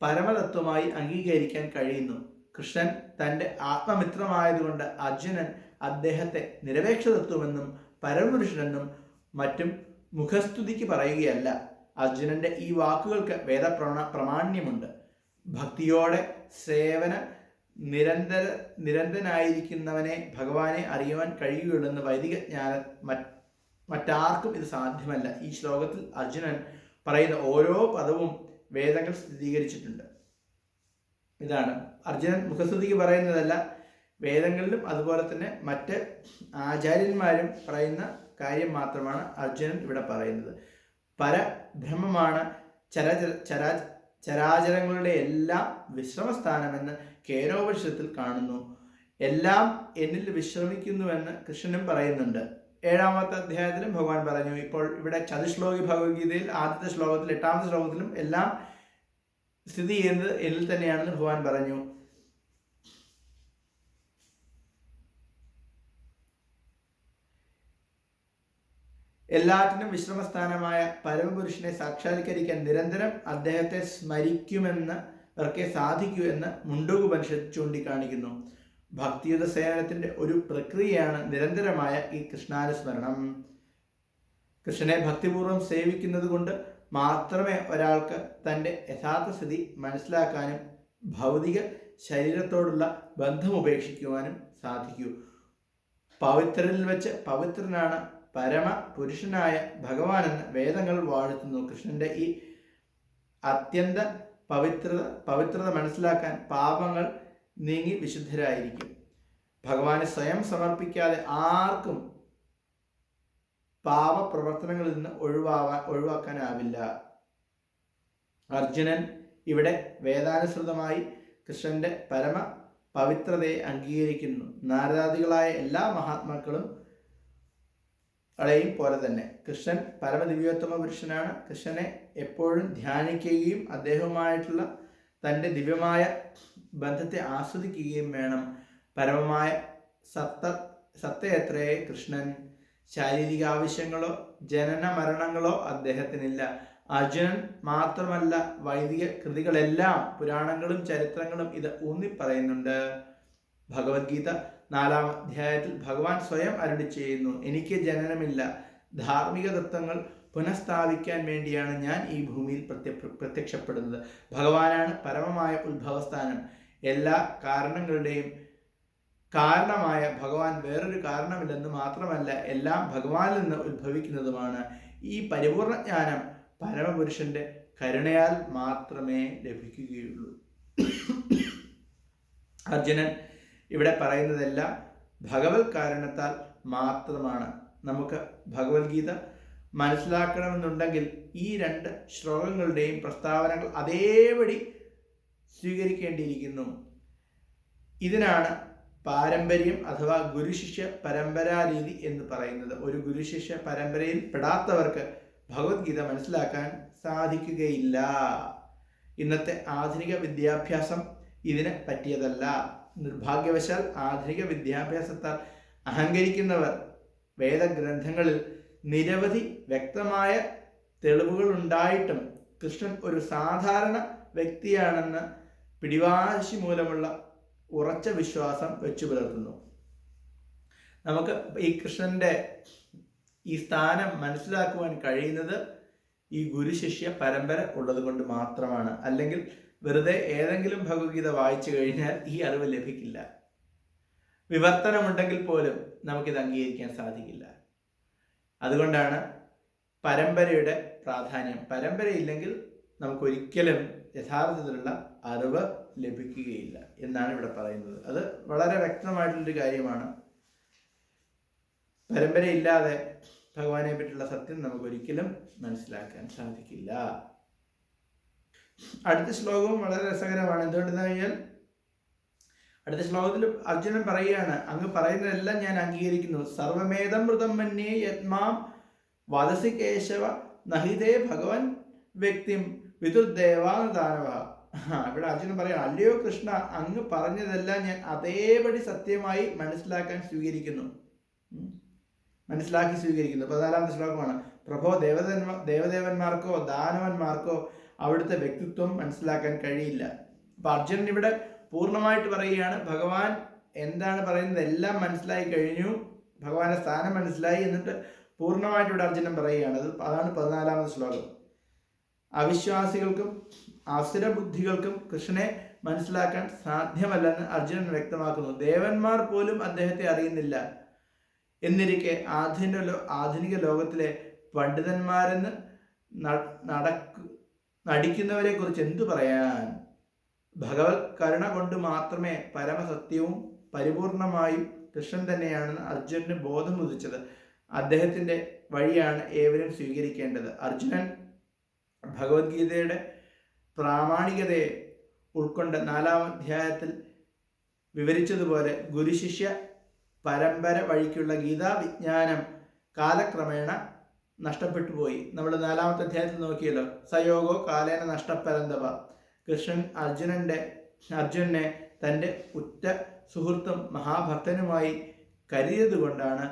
പരമതത്വമായി അംഗീകരിക്കാൻ കഴിയുന്നു. കൃഷ്ണൻ തൻ്റെ ആത്മമിത്രമായതുകൊണ്ട് അർജുനൻ അദ്ദേഹത്തെ നിരപേക്ഷ തത്വമെന്നും പരമപുരുഷനെന്നും മറ്റും മുഖസ്തുതിക്ക് പറയുകയല്ല. അർജുനന്റെ ഈ വാക്കുകൾക്ക് പ്രമാണ്യമുണ്ട്. ഭക്തിയോടെ സേവന നിരന്തനായിരിക്കുന്നവനെ ഭഗവാനെ അറിയുവാൻ കഴിയുകയുള്ളെന്ന് വൈദിക ജ്ഞാനം മറ്റാർക്കും ഇത് സാധ്യമല്ല. ഈ ശ്ലോകത്തിൽ അർജുനൻ പറയുന്ന ഓരോ പദവും വേദങ്ങൾ സ്ഥിരീകരിച്ചിട്ടുണ്ട്. ഇതാണ് അർജുനൻ മുഖസ്തുതിക്ക് പറയുന്നതല്ല, വേദങ്ങളിലും അതുപോലെ തന്നെ മറ്റ് ആചാര്യന്മാരും പറയുന്ന കാര്യം മാത്രമാണ് അർജുനൻ ഇവിടെ പറയുന്നത്. പരബ്രഹ്മമാണ് ചരാചരങ്ങളുടെ എല്ലാം വിശ്രമസ്ഥാനമെന്ന് കേനോപനിഷത്തിൽ കാണുന്നു. എല്ലാം എന്നിൽ വിശ്രമിക്കുന്നുവെന്ന് കൃഷ്ണനും പറയുന്നുണ്ട്. 7ാമത്തെ അധ്യായത്തിലും ഭഗവാൻ പറഞ്ഞു. ഇപ്പോൾ ഇവിടെ ചതുശ്ലോകി ഭഗവത്ഗീതയിൽ ആദ്യത്തെ ശ്ലോകത്തിൽ 8ാമത്തെ ശ്ലോകത്തിലും എല്ലാം സ്ഥിതി ചെയ്യുന്നത് എന്നിൽ തന്നെയാണെന്ന് ഭഗവാൻ പറഞ്ഞു. എല്ലാറ്റിനും വിശ്രമസ്ഥാനമായ പരമപുരുഷനെ സാക്ഷാത്കരിക്കാൻ നിരന്തരം അദ്ദേഹത്തെ സ്മരിക്കുമെന്നവർക്കേ സാധിക്കൂ എന്ന് മുണ്ടൂകോപനിഷത്ത് ചൂണ്ടിക്കാണിക്കുന്നു. ഭക്തിയുത സേവനത്തിന്റെ ഒരു പ്രക്രിയയാണ് നിരന്തരമായ ഈ കൃഷ്ണാനുസ്മരണം. കൃഷ്ണനെ ഭക്തിപൂർവ്വം സേവിക്കുന്നത് കൊണ്ട് മാത്രമേ ഒരാൾക്ക് തൻ്റെ യഥാർത്ഥ സ്ഥിതി മനസ്സിലാക്കാനും ഭൗതിക ശരീരത്തോടുള്ള ബന്ധം ഉപേക്ഷിക്കുവാനും സാധിക്കൂ. പവിത്രരിൽ വെച്ച് പവിത്രനാണ് പരമപുരുഷനായ ഭഗവാനെന്ന് വേദങ്ങൾ വാഴ്ത്തുന്നു. കൃഷ്ണന്റെ ഈ അത്യന്ത പവിത്രത മനസ്സിലാക്കാൻ പാപങ്ങൾ നീങ്ങി വിശുദ്ധരായിരിക്കും. ഭഗവാനെ സ്വയം സമർപ്പിക്കാതെ ആർക്കും പാപപ്രവർത്തനങ്ങളിൽ നിന്ന് ഒഴിവാക്കാനാവില്ല. അർജുനൻ ഇവിടെ വേദാനുസൃതമായി കൃഷ്ണന്റെ പരമ പവിത്രതയെ അംഗീകരിക്കുന്നു. നാരദാദികളായ എല്ലാ മഹാത്മാക്കളും ളെയും പോലെ തന്നെ കൃഷ്ണൻ പരമദിവ്യോത്തമ പുരുഷനാണ്. കൃഷ്ണനെ എപ്പോഴും ധ്യാനിക്കുകയും അദ്ദേഹവുമായിട്ടുള്ള തൻ്റെ ദിവ്യമായ ബന്ധത്തെ ആസ്വദിക്കുകയും വേണം. പരമമായ സത്തയത്രേ കൃഷ്ണൻ. ശാരീരിക ആവശ്യങ്ങളോ ജനന മരണങ്ങളോ അദ്ദേഹത്തിനില്ല. അർജുനൻ മാത്രമല്ല, വൈദിക കൃതികളെല്ലാം പുരാണങ്ങളും ചരിത്രങ്ങളും ഇത് ഊന്നിപ്പറയുന്നുണ്ട്. ഭഗവത്ഗീത 4ാം അധ്യായത്തിൽ ഭഗവാൻ സ്വയം അരുളി ചെയ്യുന്നു, എനിക്ക് ജനനമില്ല. ധാർമ്മിക തത്വങ്ങൾ പുനഃസ്ഥാപിക്കാൻ വേണ്ടിയാണ് ഞാൻ ഈ ഭൂമിയിൽ പ്രത്യക്ഷപ്പെടുന്നത്. ഭഗവാനാണ് പരമമായ ഉത്ഭവസ്ഥാനം. എല്ലാ കാരണങ്ങളുടെയും കാരണമായ ഭഗവാൻ വേറൊരു കാരണമില്ലെന്ന് മാത്രമല്ല, എല്ലാം ഭഗവാനിൽ നിന്ന് ഉത്ഭവിക്കുന്നതുമാണ്. ഈ പരിപൂർണ ജ്ഞാനം പരമപുരുഷന്റെ കരുണയാൽ മാത്രമേ ലഭിക്കുകയുള്ളൂ. അർജുനൻ ഇവിടെ പറയുന്നതെല്ലാം ഭഗവത് കാരണത്താൽ മാത്രമാണ്. നമുക്ക് ഭഗവത്ഗീത മനസ്സിലാക്കണമെന്നുണ്ടെങ്കിൽ ഈ 2 ശ്ലോകങ്ങളുടെയും പ്രസ്താവനകൾ അതേപടി സ്വീകരിക്കേണ്ടിയിരിക്കുന്നു. ഇതിനാണ് പാരമ്പര്യം അഥവാ ഗുരുശിഷ്യ പരമ്പരാരീതി എന്ന് പറയുന്നത്. ഒരു ഗുരുശിഷ്യ പരമ്പരയിൽ പെടാത്തവർക്ക് ഭഗവത്ഗീത മനസ്സിലാക്കാൻ സാധിക്കുകയില്ല. ഇന്നത്തെ ആധുനിക വിദ്യാഭ്യാസം ഇതിന് പറ്റിയതല്ല. നിർഭാഗ്യവശാൽ ആധുനിക വിദ്യാഭ്യാസത്താൽ അഹങ്കരിക്കുന്നവർ വേദഗ്രന്ഥങ്ങളിൽ നിരവധി വ്യക്തമായ തെളിവുകൾ ഉണ്ടായിട്ടും കൃഷ്ണൻ ഒരു സാധാരണ വ്യക്തിയാണെന്ന് പിടിവാശി മൂലമുള്ള ഉറച്ച വിശ്വാസം വെച്ചു പുലർത്തുന്നു. നമുക്ക് ഈ കൃഷ്ണന്റെ ഈ സ്ഥാനം മനസ്സിലാക്കുവാൻ കഴിയുന്നത് ഈ ഗുരുശിഷ്യ പരമ്പര ഉള്ളത് കൊണ്ട് മാത്രമാണ്. അല്ലെങ്കിൽ വെറുതെ ഏതെങ്കിലും ഭഗവത്ഗീത വായിച്ചു കഴിഞ്ഞാൽ ഈ അറിവ് ലഭിക്കില്ല. വിവർത്തനമുണ്ടെങ്കിൽ പോലും നമുക്കിത് അംഗീകരിക്കാൻ സാധിക്കില്ല. അതുകൊണ്ടാണ് പരമ്പരയുടെ പ്രാധാന്യം. പരമ്പരയില്ലെങ്കിൽ നമുക്കൊരിക്കലും യഥാർത്ഥത്തിലുള്ള അറിവ് ലഭിക്കുകയില്ല എന്നാണ് ഇവിടെ പറയുന്നത്. അത് വളരെ വ്യക്തമായിട്ടുള്ളൊരു കാര്യമാണ്. പരമ്പരയില്ലാതെ ഭഗവാനെ പറ്റിയുള്ള സത്യം നമുക്കൊരിക്കലും മനസ്സിലാക്കാൻ സാധിക്കില്ല. അടുത്ത ശ്ലോകവും വളരെ രസകരമാണ്. എന്തുകൊണ്ടെന്ന് കഴിഞ്ഞാൽ അടുത്ത ശ്ലോകത്തിൽ അർജുനൻ പറയുകയാണ്, അങ്ങ് പറയുന്നതെല്ലാം ഞാൻ അംഗീകരിക്കുന്നു. സർവമേതം മൃതം മന്യേ യത്മാം വദസി കേശവ നഹിതേ ഭഗവൻ വ്യക്തിം വിതുർദേവാനദാനവ. ഇവിടെ അർജുനൻ പറയാം, അല്ലയോ കൃഷ്ണ, അങ്ങ് പറഞ്ഞതെല്ലാം ഞാൻ അതേപടി സത്യമായി മനസ്സിലാക്കി സ്വീകരിക്കുന്നു. 14ാമത്തെ ശ്ലോകമാണ്. പ്രഭോ, ദേവദേവന്മാർക്കോ ദാനവന്മാർക്കോ അവിടുത്തെ വ്യക്തിത്വം മനസ്സിലാക്കാൻ കഴിയില്ല. അപ്പൊ അർജുനൻ ഇവിടെ പൂർണ്ണമായിട്ട് പറയുകയാണ്, ഭഗവാൻ എന്താണ് പറയുന്നത് എല്ലാം മനസ്സിലായി കഴിഞ്ഞു, ഭഗവാന്റെ സ്ഥാനം മനസ്സിലായി. എന്നിട്ട് പൂർണ്ണമായിട്ട് ഇവിടെ അർജുനൻ പറയുകയാണ്. അതാണ് 14ാമത്തെ ശ്ലോകം. അവിശ്വാസികൾക്കും അസുരബുദ്ധികൾക്കും കൃഷ്ണനെ മനസ്സിലാക്കാൻ സാധ്യമല്ലെന്ന് അർജുനൻ വ്യക്തമാക്കുന്നു. ദേവന്മാർ പോലും അദ്ദേഹത്തെ അറിയുന്നില്ല. എന്നിരിക്കെ ആധുനിക ലോകത്തിലെ പണ്ഡിതന്മാരെന്ന് നടിക്കുന്നവരെ കുറിച്ച് എന്തു പറയാൻ? ഭഗവത് കരുണ കൊണ്ട് മാത്രമേ പരമസത്യവും പരിപൂർണമായും കൃഷ്ണൻ തന്നെയാണെന്ന് അർജുനന് ബോധം ഉദിച്ചത്. അദ്ദേഹത്തിന്റെ വഴിയാണ് ഏവരും സ്വീകരിക്കേണ്ടത്. അർജുനൻ ഭഗവത്ഗീതയുടെ പ്രാമാണികതയെ ഉൾക്കൊണ്ട് 4ാം അധ്യായത്തിൽ വിവരിച്ചതുപോലെ ഗുരുശിഷ്യ പരമ്പര വഴിക്കുള്ള ഗീതാ വിജ്ഞാനം കാലക്രമേണ നഷ്ടപ്പെട്ടു പോയി. നമ്മൾ 4ാമത്തെ അധ്യായത്തിൽ നോക്കിയല്ലോ, സയോഗോ കാലേന നഷ്ടപരന്തവ. കൃഷ്ണൻ അർജുനനെ തൻ്റെ ഉറ്റ സുഹൃത്തും മഹാഭക്തനുമായി കരുതിയത് കൊണ്ടാണ്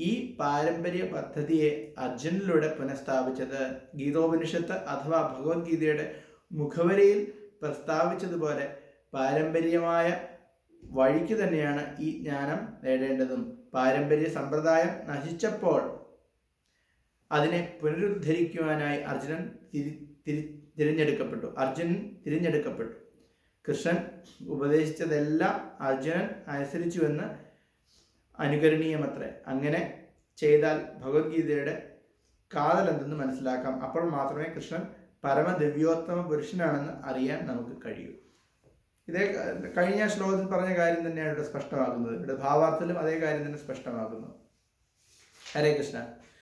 ഈ പാരമ്പര്യ പദ്ധതിയെ അർജുനനിലൂടെ പുനഃസ്ഥാപിച്ചത്. ഗീതോപനിഷത്ത് അഥവാ ഭഗവത്ഗീതയുടെ മുഖവരിയിൽ പ്രസ്താവിച്ചതുപോലെ പാരമ്പര്യമായ വഴിക്ക് തന്നെയാണ് ഈ ജ്ഞാനം നേടേണ്ടതും. പാരമ്പര്യ സമ്പ്രദായം നശിച്ചപ്പോൾ അതിനെ പുനരുദ്ധരിക്കുവാനായി അർജുനൻ തിരഞ്ഞെടുക്കപ്പെട്ടു. കൃഷ്ണൻ ഉപദേശിച്ചതെല്ലാം അർജുനൻ അനുസരിച്ചുവെന്ന് അനുകരണീയമത്രേ. അങ്ങനെ ചെയ്താൽ ഭഗവത്ഗീതയുടെ കാതലെന്തെന്ന് മനസ്സിലാക്കാം. അപ്പോൾ മാത്രമേ കൃഷ്ണൻ പരമദിവ്യോത്തമ പുരുഷനാണെന്ന് അറിയാൻ നമുക്ക് കഴിയൂ. ഇതേ കഴിഞ്ഞ ശ്ലോകത്തിൽ പറഞ്ഞ കാര്യം തന്നെയാണ് ഇവിടെ സ്പഷ്ടമാക്കുന്നത്. ഇവിടെ ഭാവാർത്ഥത്തിലും അതേ കാര്യം തന്നെ സ്പഷ്ടമാക്കുന്നു. ഹരേ കൃഷ്ണ.